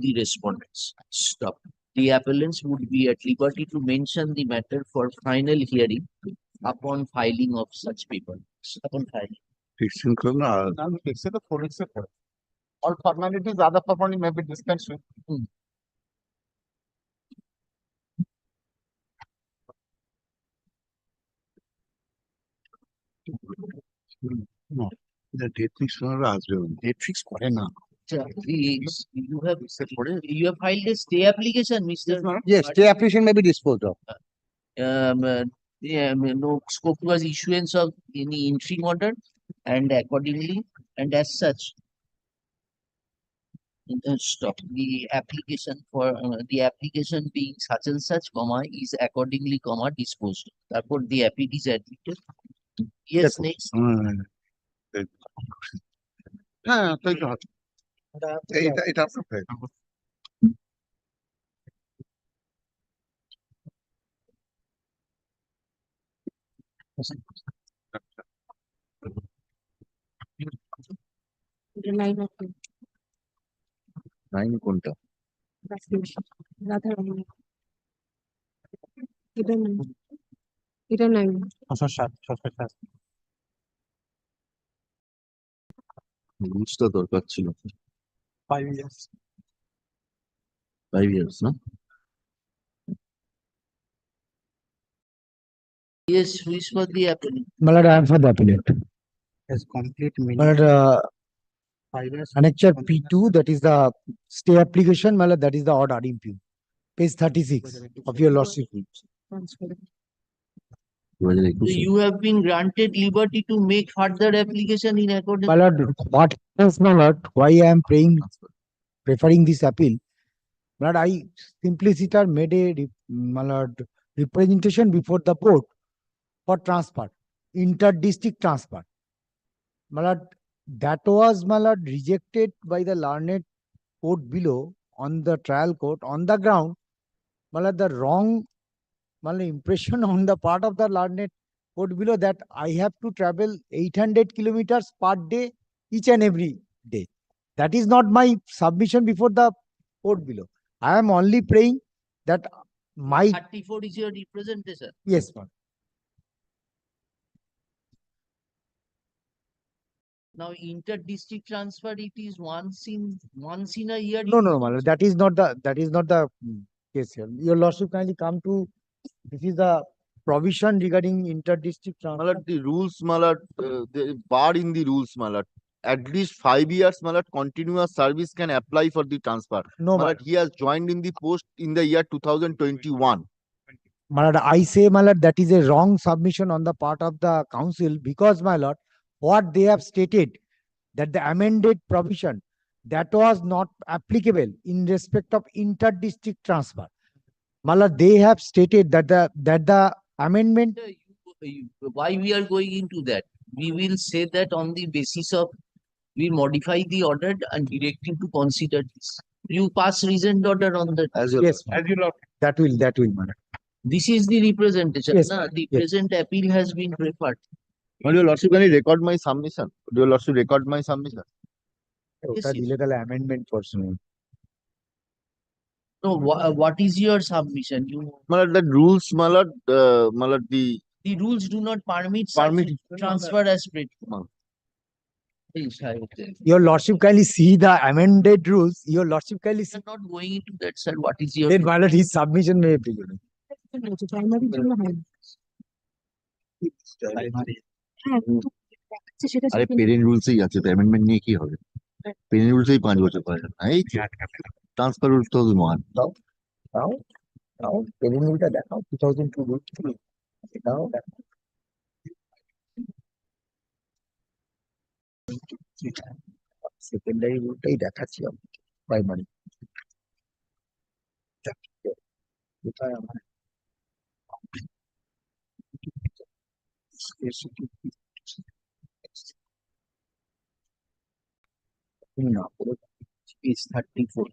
the respondents. Stop. The appellants would be at liberty to mention the matter for final hearing upon filing of such paper. Upon filing. Fixing now, fix it, 4 weeks. All formalities, other formalities may be dispensed with. No, the date fix date fix করে না. You have filed a stay application, Mr. Yes, stay application may be disposed of. No scope was issuance of any interim order and accordingly and as such stop the application being such and such comma is accordingly comma disposed. Therefore the applicant is admitted. Yes, next. হ্যাঁ তাই তো হবে। এটা আপনার file. Nine কোনটা? এটা নাই রুলসটা দরকার ছিল 5 years. 5 years, no? Yes, who is for the appellant? My lord, I am for the appellate. As complete My lord, 5 years. annexure P2, that is the stay application, my lord, that is the odd RMP. Page 36 of your lordship. So you have been granted liberty to make further application in accordance. My lord, what else, my lord, why I am preferring this appeal? My lord, I simply made a my lord, representation before the court for transfer, inter-district transfer. My lord, that was, my lord, rejected by the learned court below on the trial court on the ground. My lord, the wrong impression on the part of the learned court below that I have to travel 800 kilometers per day each and every day. That is not my submission before the court below. I am only praying that my 34 is your representation. yes, ma'am. Now inter-district transfer, it is once in a year. No, my lord, that is not the case here. Your lordship kindly come to, this is the provision regarding inter-district transfer. Malad, the rules, Malad, the bar in the rules, Malad. At least 5 years, Malad, continuous service can apply for the transfer. No, Malad, he has joined in the post in the year 2021. My lord, I say, my lord, that is a wrong submission on the part of the council because, my lord, what they have stated that the amended provision that was not applicable in respect of inter-district transfer. My lord, they have stated that the amendment. Why we are going into that? We will say that on the basis of we modify the order and direct him to consider this. You pass recent order on that. Yes, as you lord. That will, my lord. This is the representation. Yes, The yes. present appeal has been preferred. Will your lordship can you record my submission? Do your lordship record my submission? ওটা দিলে তাহলে amendment portion. No, what is your submission? Malad, the rules, Malad, Malad, The rules do not permit such transfer as spread. Your lordship kindly see the amended rules. Your lordship kindly see. I'm not going into that, sir. What is your? Then, my lord, his submission may be given. আরে parent রুলসেই আছে তো amendment নিয়ে কি হবে parent রুলসেই 5 বছর করা যাবে না এই ট্রান্সফার রুলস 2001 তাও পেরিনিউটা দেখাও 2002 রুল সেকেন্ডারি রুলটাই দেখাচ্ছি আমি প্রাইমারি কোথায় আমার না পুরো পেজ 34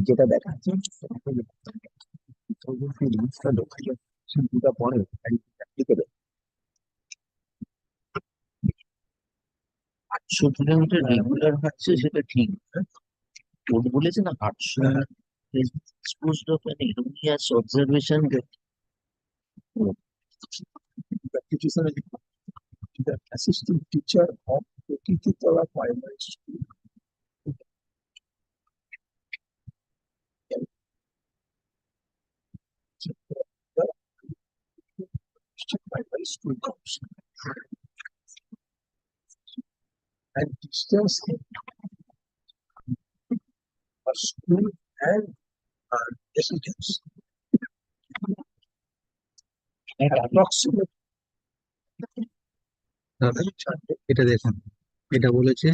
যেটা দেখাচ্ছে রুলসটা ঢোকা যাচ্ছে দুটা পরে অ্যাপ্লিকেবল 800 কিলোমিটার রেগুলার হচ্ছে সেটা ঠিক কোর্ট বলেছে না 800 exposed of an erroneous observation that the assistant teacher of Tititala Primary School. Primary school comes and distance in a school and residence. And approximate এটা দেখুন এটা বলেছে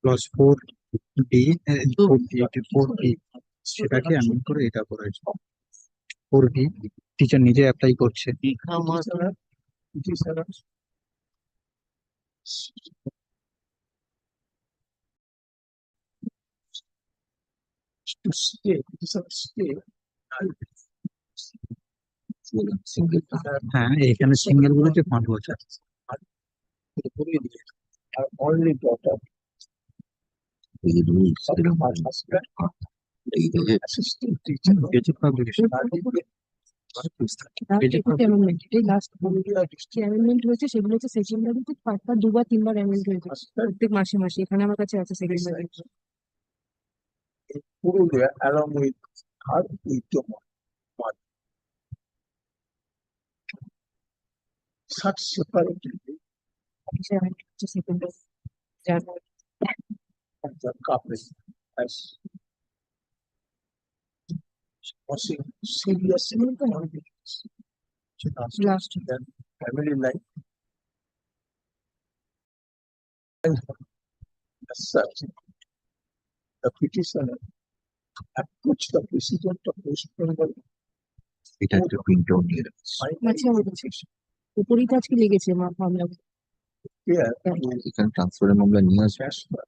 ক্লাস 4D 4D সেটাকে এমন করে এটা করেছে 4D টিচার নিজে অ্যাপ্লাই করছে to stay, হ্যাঁ এখানে সিঙ্গেল বলেছে 5 বছর আর only daughter assistant teacher gazette publication amendment হয়েছে সেগুলো হচ্ছে সেকেন্ডারিতে পাঁচবার দুবার তিনবার অ্যামেন্ড হয়েছে প্রত্যেক মাসে মাসে এখানে আমার কাছে আছে secondary Purulia along with her such separately secondary the couple as causing serious inconvenience Last. to their family life. As such, the petitioner approached the president of West Bengal. এটা একটা প্রিন্ট আউট নিয়ে মাঝে আমার কাছে উপরেই তো আজকে লেগেছে মা মামলা Here, এখানে ট্রান্সফারের মামলা নিয়ে আসবে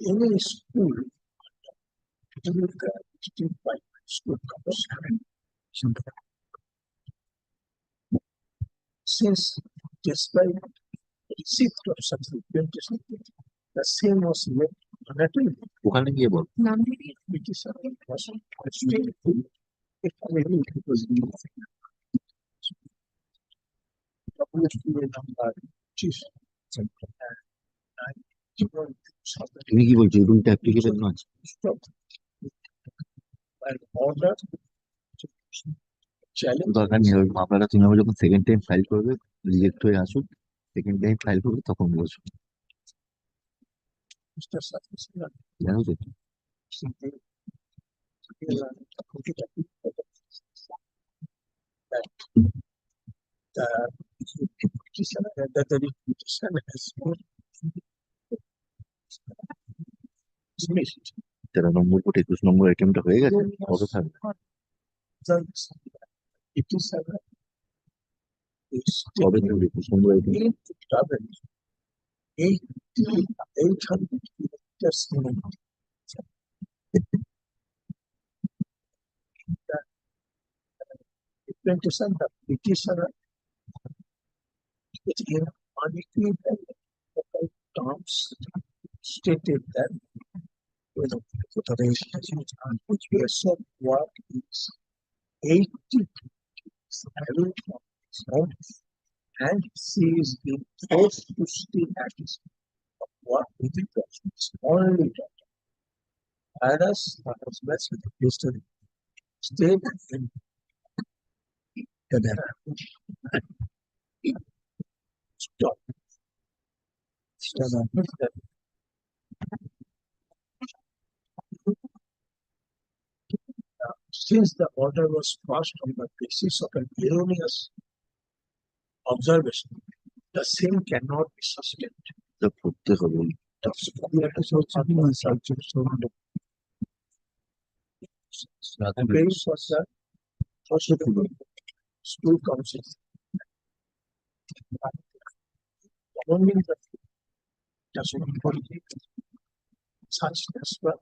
any school, school comes. Since despite receipt of subsequent the same was left unattended. ওখানে গিয়ে বল নাম দিয়ে Petitioner was frustrated. If really it was WFPA number chief. তুমি কি বলছো এই রুলটা অ্যাপ্লিকেবল নয় An order to challenge দরকার নেই ওই মামলাটা তুমি আবার যখন সেকেন্ড টাইম ফাইল করবে রিজেক্ট হয়ে আসুক সেকেন্ড টাইম ফাইল করবে তখন বলছো Mr. Satisfied. জানো তো That the petition has been dismissed. 13 number court 21 number আইটেমটা হয়ে গেছে কত থাকবে Petitioner is কবে থাকবে 21 নম্বর item to travel 800 kilometers in a month. The petitioner in unequivocal terms stated that when the which of work is 80 having from his home and she is being forced to stay at his work with the persons only daughter. Whereas the husband with the history stayed in the stop. Since the order was passed on the basis of an erroneous observation, the same cannot be sustained. তা করতে হবে। And based on the procedural school council. Governing the doesn't politics such as well.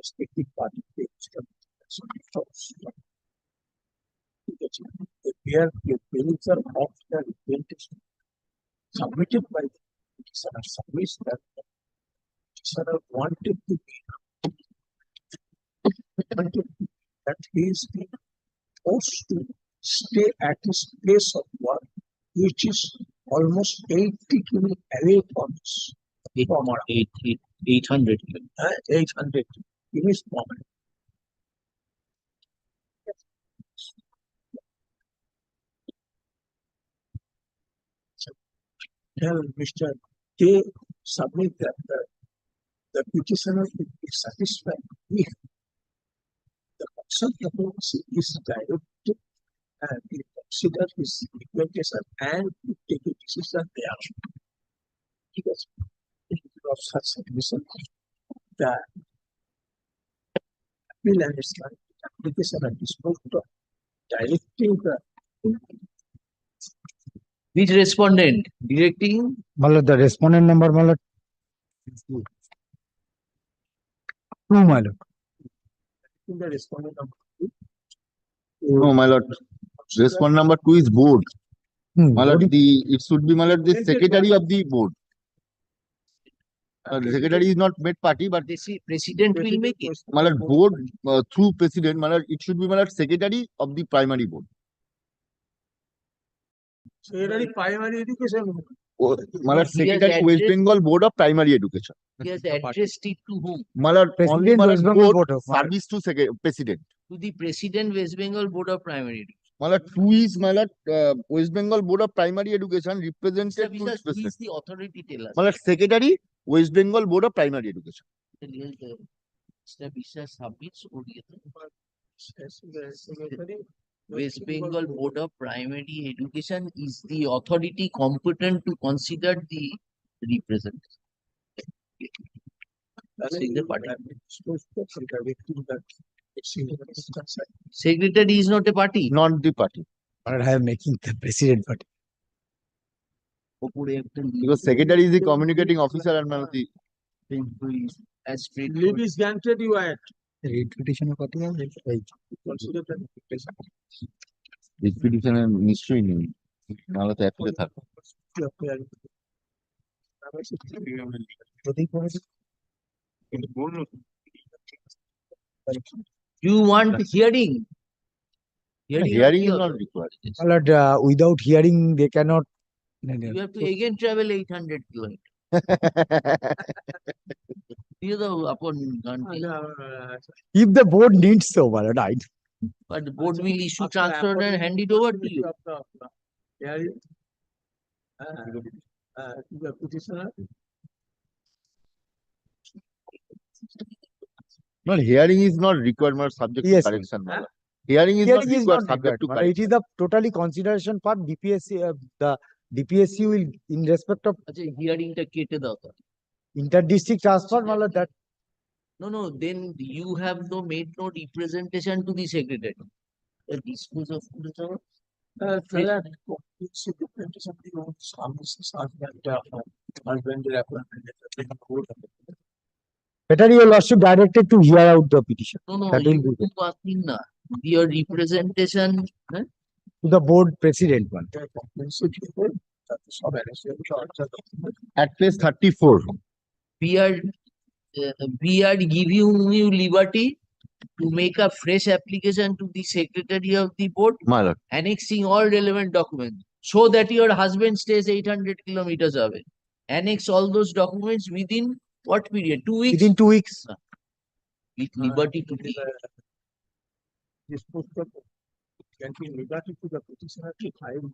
Respective party where the bills are of the representation submitted by the petitioner submits that the petitioner wanted to be that he is forced to stay at his place of work, which is almost 80 km away from his 800. 800 in his moment. Tell Mr. K submit that the petitioner will be satisfied if the consent proposal is directed and he consider his requestation and to take a decision there. Because in view of such submission, the appeal and its application are disposed of directing the Which respondent? Directing? The respondent number, 2, my lord. in the respondent number No, my lord. Respondent number 2 is board. My lord, it should be, my lord, the secretary of the board. The secretary is not made party, but They see president will make it. my lord, board through president, my lord, it should be, my lord, secretary of the primary board. secretary primary education. My lord, secretary West Bengal Board of Primary Education. He has addressed it to whom? My lord, only President my West lord, Bengal board Board of service to president. To the president West Bengal Board of Primary Education. My lord, who is my lord, West Bengal Board of Primary Education represented to Who its is president. the authority? Tell us. My lord, secretary West Bengal Board of Primary Education. Mr. Vishal submits West Bengal Board of Primary Education is the authority competent to consider the representation. The party. Secretary is not a party. Not the party. I am making the president party. Because secretary is the communicating officer and my lord, the Leave is granted you at. Petition party. Consider that petition নিশ্চয়ই নেই নাহলে তো অ্যাপিলে থাকবে You want hearing? Hearing is not required. My lord, without hearing, they cannot. You have to again travel 800 kilometers. You know, upon If the board needs so, my lord, I. but the board will issue transfer and hand it over to you. The petitioner. No, hearing is not required, but subject Yes, to correction. Hearing is not required, subject to but correction. it is the totally consideration part. DPSC, the DPSC will, in respect of Hearing ta kete dao. inter-district transfer, my lord, that. No, then you have made no representation to the secretary. The dispose of Better your lordship directed to hear out the petition. No, that will be good. Your representation to the board president one. At page 34. We are giving you liberty to make a fresh application to the secretary of the board, My lord. annexing all relevant documents, so that your husband stays 800 kilometers away. Annex all those documents within what period? 2 weeks? Within 2 weeks. With liberty to be. Can be liberty to the petitioner to file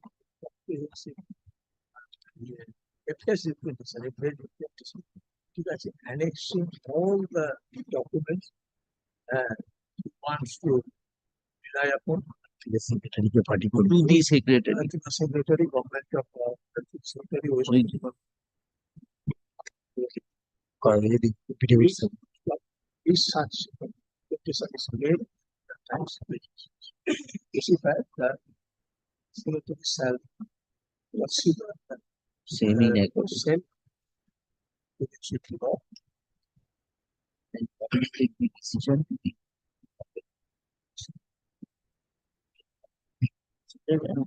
FS representation, Appellate representation, ঠিক আছে, annexing all the documents he wants to rely upon the secretary के party को To the secretary. to the secretary government of secretary West Bengal is such petition is made the times specified that secretary shall consider Same in accordance. same with the law And take the decision to be considered and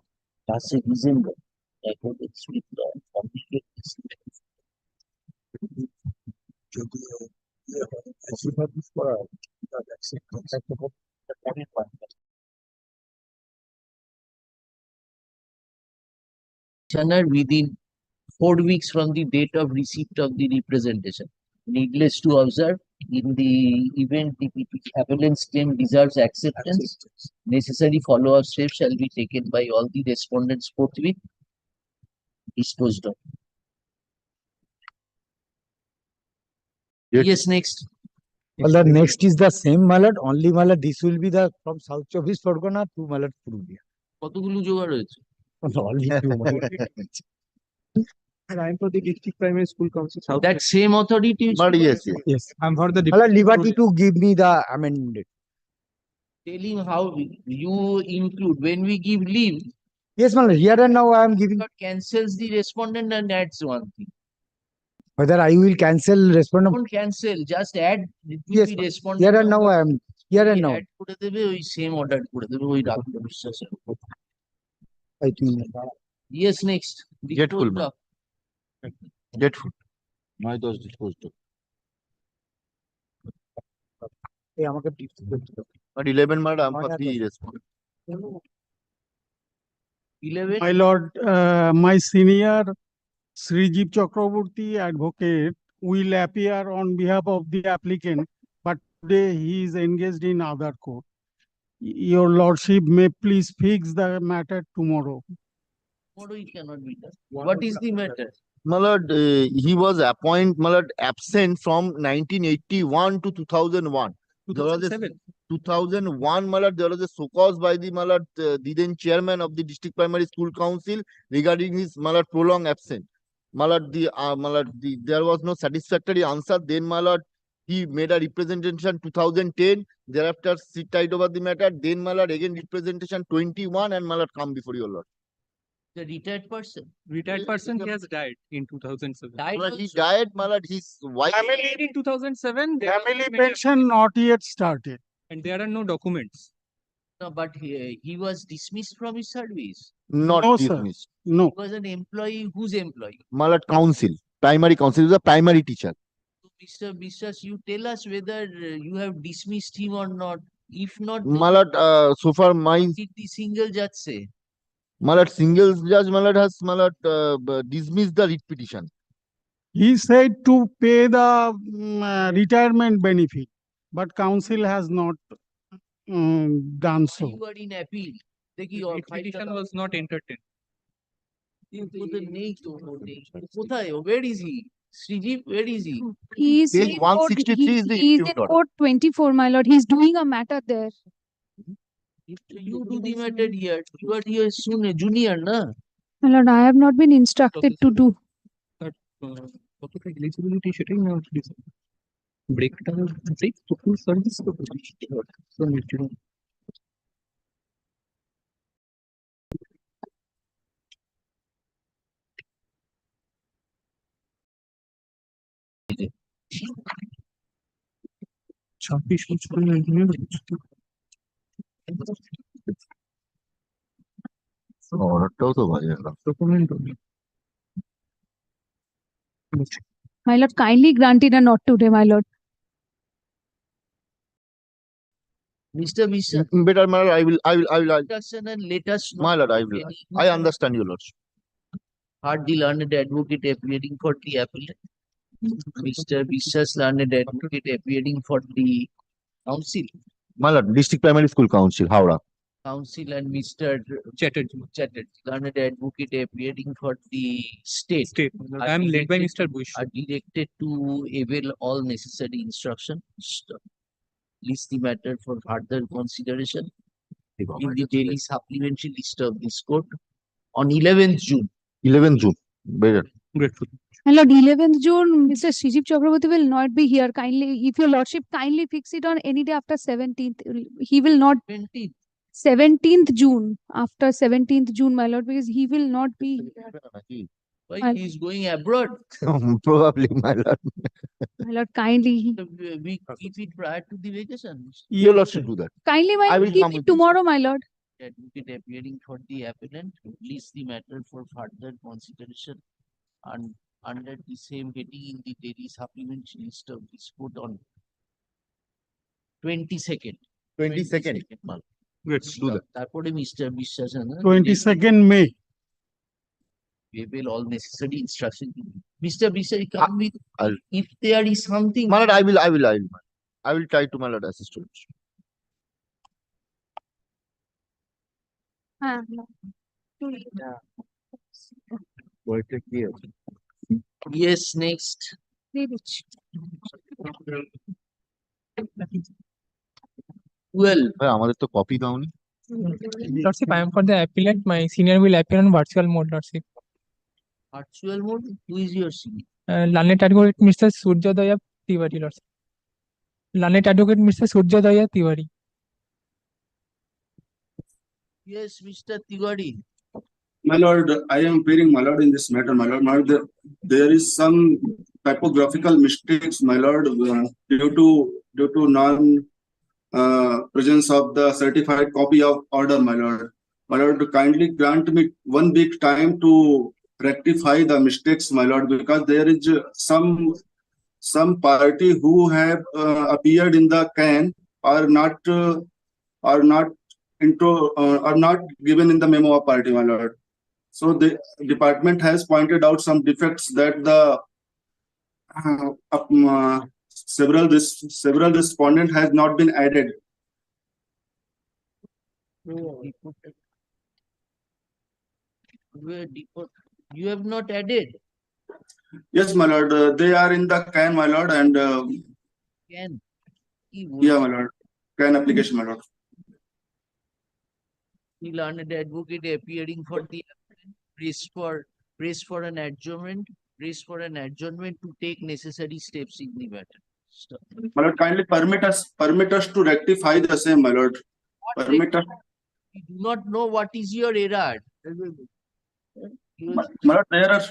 pass a reasonable accordance with law and communicate this. যদি established করা হয়, তাহলে একটা পরের part। Petitioner within 4 weeks from the date of receipt of the representation. Needless to observe, in the event the appellant's claim deserves acceptance, necessary follow-up steps shall be taken by all the respondents forthwith disposed of. Yes, next. Well, the next is the same malad, only malad. This will be the from South Chobis Pargana to malad Purulia. কতগুলো জোগাড় হয়েছে? Only two malad. And I'm for the district primary school council. That same authority is But yes, yes. Yes. I'm for the Malad liberty to give me the amended. telling how you include when we give leave, Yes, malad. Here and now I am giving. God cancels the respondent and adds one thing. Whether I will cancel respondent. Don't cancel, just add it will Yes, be ma'am. respondent. Here and now I am. Here and now. Add করে দেবে ওই same order করে দেবে ওই রাখতে বিশ্বাসের উপর। I think. Yes, next. Grateful, Disposed ma'am. of. Grateful. Nios disposed of. এই আমাকে tips করতে হবে। But 11 madam, I'm for 3 respond. 11. My lord, my senior Srijeev Chakraborty advocate will appear on behalf of the applicant, but today he is engaged in other court. Your lordship may please fix the matter tomorrow. Tomorrow it cannot be done. What is the matter? Malad, he was absent from 1981 to 2001. There was a 2001 malad, there was a so cause by the malad, the then chairman of the district primary school council regarding his malad prolonged absence. There was no satisfactory answer. Then malad, he made a representation 2010. Thereafter, sit tight over the matter. Then malad again representation 21 and malad come before your lord. The retired person. Retired person, he has died in 2007. Died Malad, he also. died, malad, his wife. Family, In 2007, family pension not yet started. and there are no documents. No, but he was dismissed from his service. Not No, sir. dismissed. No, He was an employee. Whose employee? Malad council, primary council, he was a primary teacher. So, Mr. Biswas, you tell us whether you have dismissed him or not. If not, Malad, so far my did the single judge say? malad single judge malad has malad dismissed the writ petition. he said to pay the retirement benefit, but council has not done so. You are in appeal. দেখি The petition was not entertained. ওদের নেই তো নেই। কোথায়? Where is he? Srijeev, where is he? He is Page in court, 163 is the he is dispute in order. court 24, my lord. He's doing a matter there. You do the matter here. You are here soon, a junior, na? My lord, I have not been instructed to do. কতটা eligibility সেটাই না break তো ফুল service তো ছাব্বিশ বছরের engineer অর্ডারটাও তো বাজে না। document My lord, kindly grant it a not today, my lord. Mr. Biswas, Better malad, I will, instruction and let us know. my lord, I understand your lordship. Heard the learned advocate appearing for the appellate. Mr. Biswas, learned advocate appearing for the council. My lord, district primary school council, Howrah. Counsel and Mr. Chatterjee, learned advocate appearing for the state. I am led by Mr. Bush. Are directed to avail all necessary instruction. List the matter for further consideration in the daily supplementary list of this court on 11th June. 11th June. Better. Grateful. My lord, 11th June, Mr. Srijip Chakraborty will not be here. Kindly, if your lordship kindly fix it on any day after 17th, he will not. 17th June, after 17th June, my lord, because he will not be. Why he is going abroad? Probably, my lord. My lord, kindly. We keep it prior to the vacation. Your lordship do that. Kindly, my I will lord, keep come it with you. tomorrow, my lord. Advocate appearing for the appellant, list the matter for further consideration and under the same heading in the daily supplementary list of this court on 22nd. 22nd. Do that. তারপরে Mr. বিশ্বাসন 22nd May. we will all necessary instruction. Mr. বিশ্বাস, come with if there is something. My lord, I will try to, my lord, assist to it. Yes, next. Well, আমাদের তো copy দাওনি। Lordship, I am for the appellant. My senior will appear on virtual mode, Lordship. Virtual mode? Who is your senior? Learned advocate Mr. Surjodaya Tiwari, Lordship. Learned advocate Mr. Surjodaya Tiwari. Yes, Mr. Tiwari. My lord, I am appearing, my lord, in this matter, my lord. My lord, there is some typographical mistakes, my lord, due to non presence of the certified copy of order, my lord. My lord, kindly grant me 1 week time to rectify the mistakes, my lord, because there is some party who have appeared in the can are not given in the memo of party, my lord. So the department has pointed out some defects that the several respondent has not been added. You have not added. Yes, my lord. They are in the can, my lord, and Can. yeah, my lord. Can application, my lord. The learned advocate appearing for the press for an adjournment to take necessary steps in the matter. Stop. My lord, kindly permit us to rectify the same, my lord. Permit us. We do not know what is your error. My lord, there are.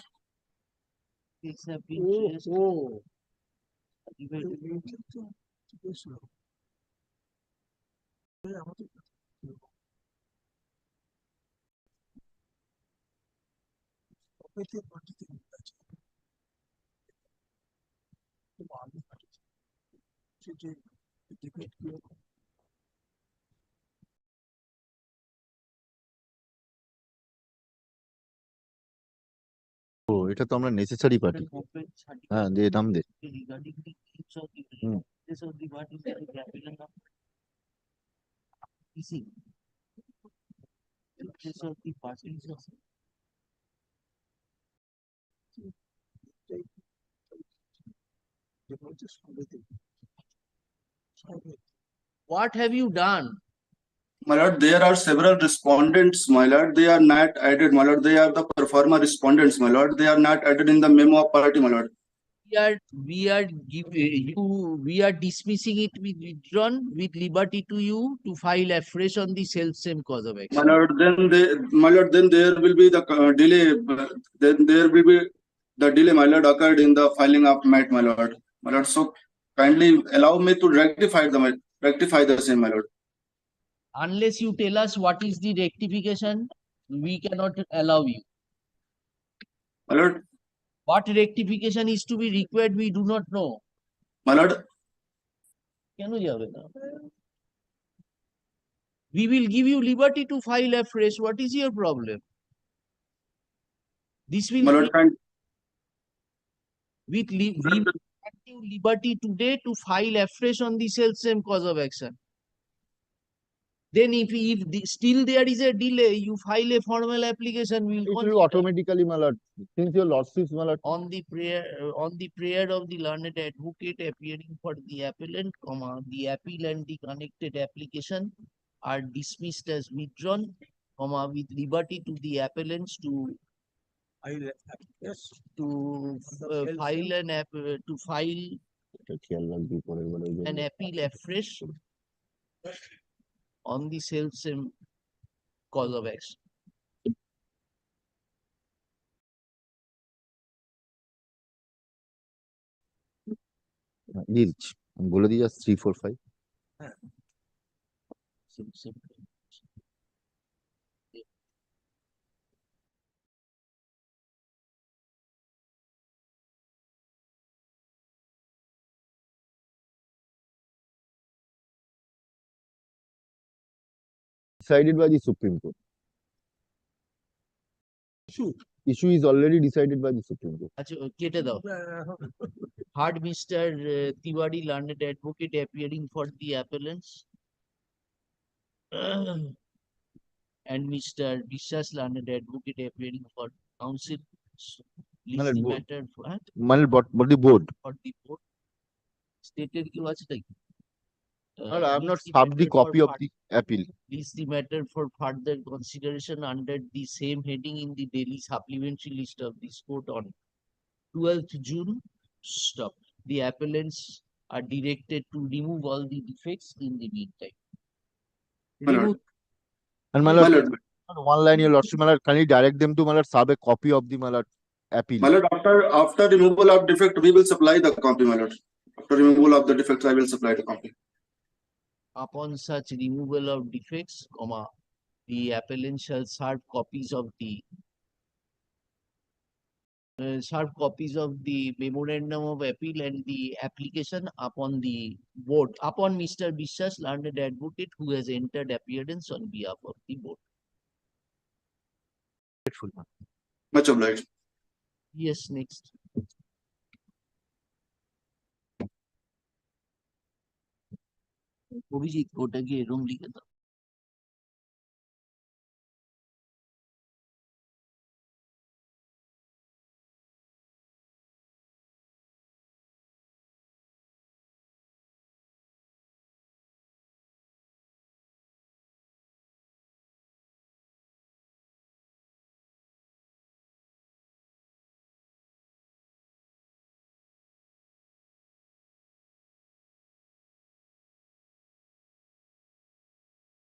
ও এটা তো আমরা necessary party. হ্যাঁ, দে নাম দে। What have you done? My lord, there are several respondents, my lord. They are not added, my lord. They are the performer respondents, my lord. They are not added in the memo of party, my lord. We are dismissing it with withdrawn with liberty to you to file afresh on the self-same cause of action. My lord, then there will be the delay. Then there will be the delay, my lord, occurred in the filing of MAT, my lord. My lord, so kindly allow me to rectify the same, my lord. Unless you tell us what is the rectification, we cannot allow you. My lord. What rectification is to be required, we do not know. My lord. We will give you liberty to file afresh. What is your problem? This will my lord, we will grant you liberty today to file afresh on the self-same cause of action. Then if still there is a delay, you file a formal application. We It will will automatically, my lord, since your lordships, my lord. on the prayer of the learned advocate appearing for the appellant, the appeal and the connected application are dismissed as withdrawn, with liberty to the appellants to file an appeal afresh on the self-same cause of action. Nilch, বলে দিই just 3, 4, 5. Decided by the Supreme Court. Issue is already decided by the Supreme Court. আচ্ছা কেটে দাও Heard Mr. Tiwari, learned advocate appearing for the appellants, and Mr. Vishwas, learned advocate appearing for counsel. List the matter for the board. For the board. Stated কি আছে তাই? I have not served the copy of the appeal. List the matter for further consideration under the same heading in the daily supplementary list of this court on 12th June. Stop. The appellants are directed to remove all the defects in the meantime. Remove. And my lord, one line, your lordship, my lord, can you direct them to, my lord, serve a copy of the, my lord, appeal? My lord, after removal of defect, we will supply the copy, my lord. After removal of the defects, I will supply the copy. Upon such removal of defects, the appellant shall serve copies of the memorandum of appeal and the application upon the board, upon Mr. Vishwas, learned advocate, who has entered appearance on behalf of the board. Much obliged. Yes, next. Abhijit ওটা গিয়ে room লিখে দাও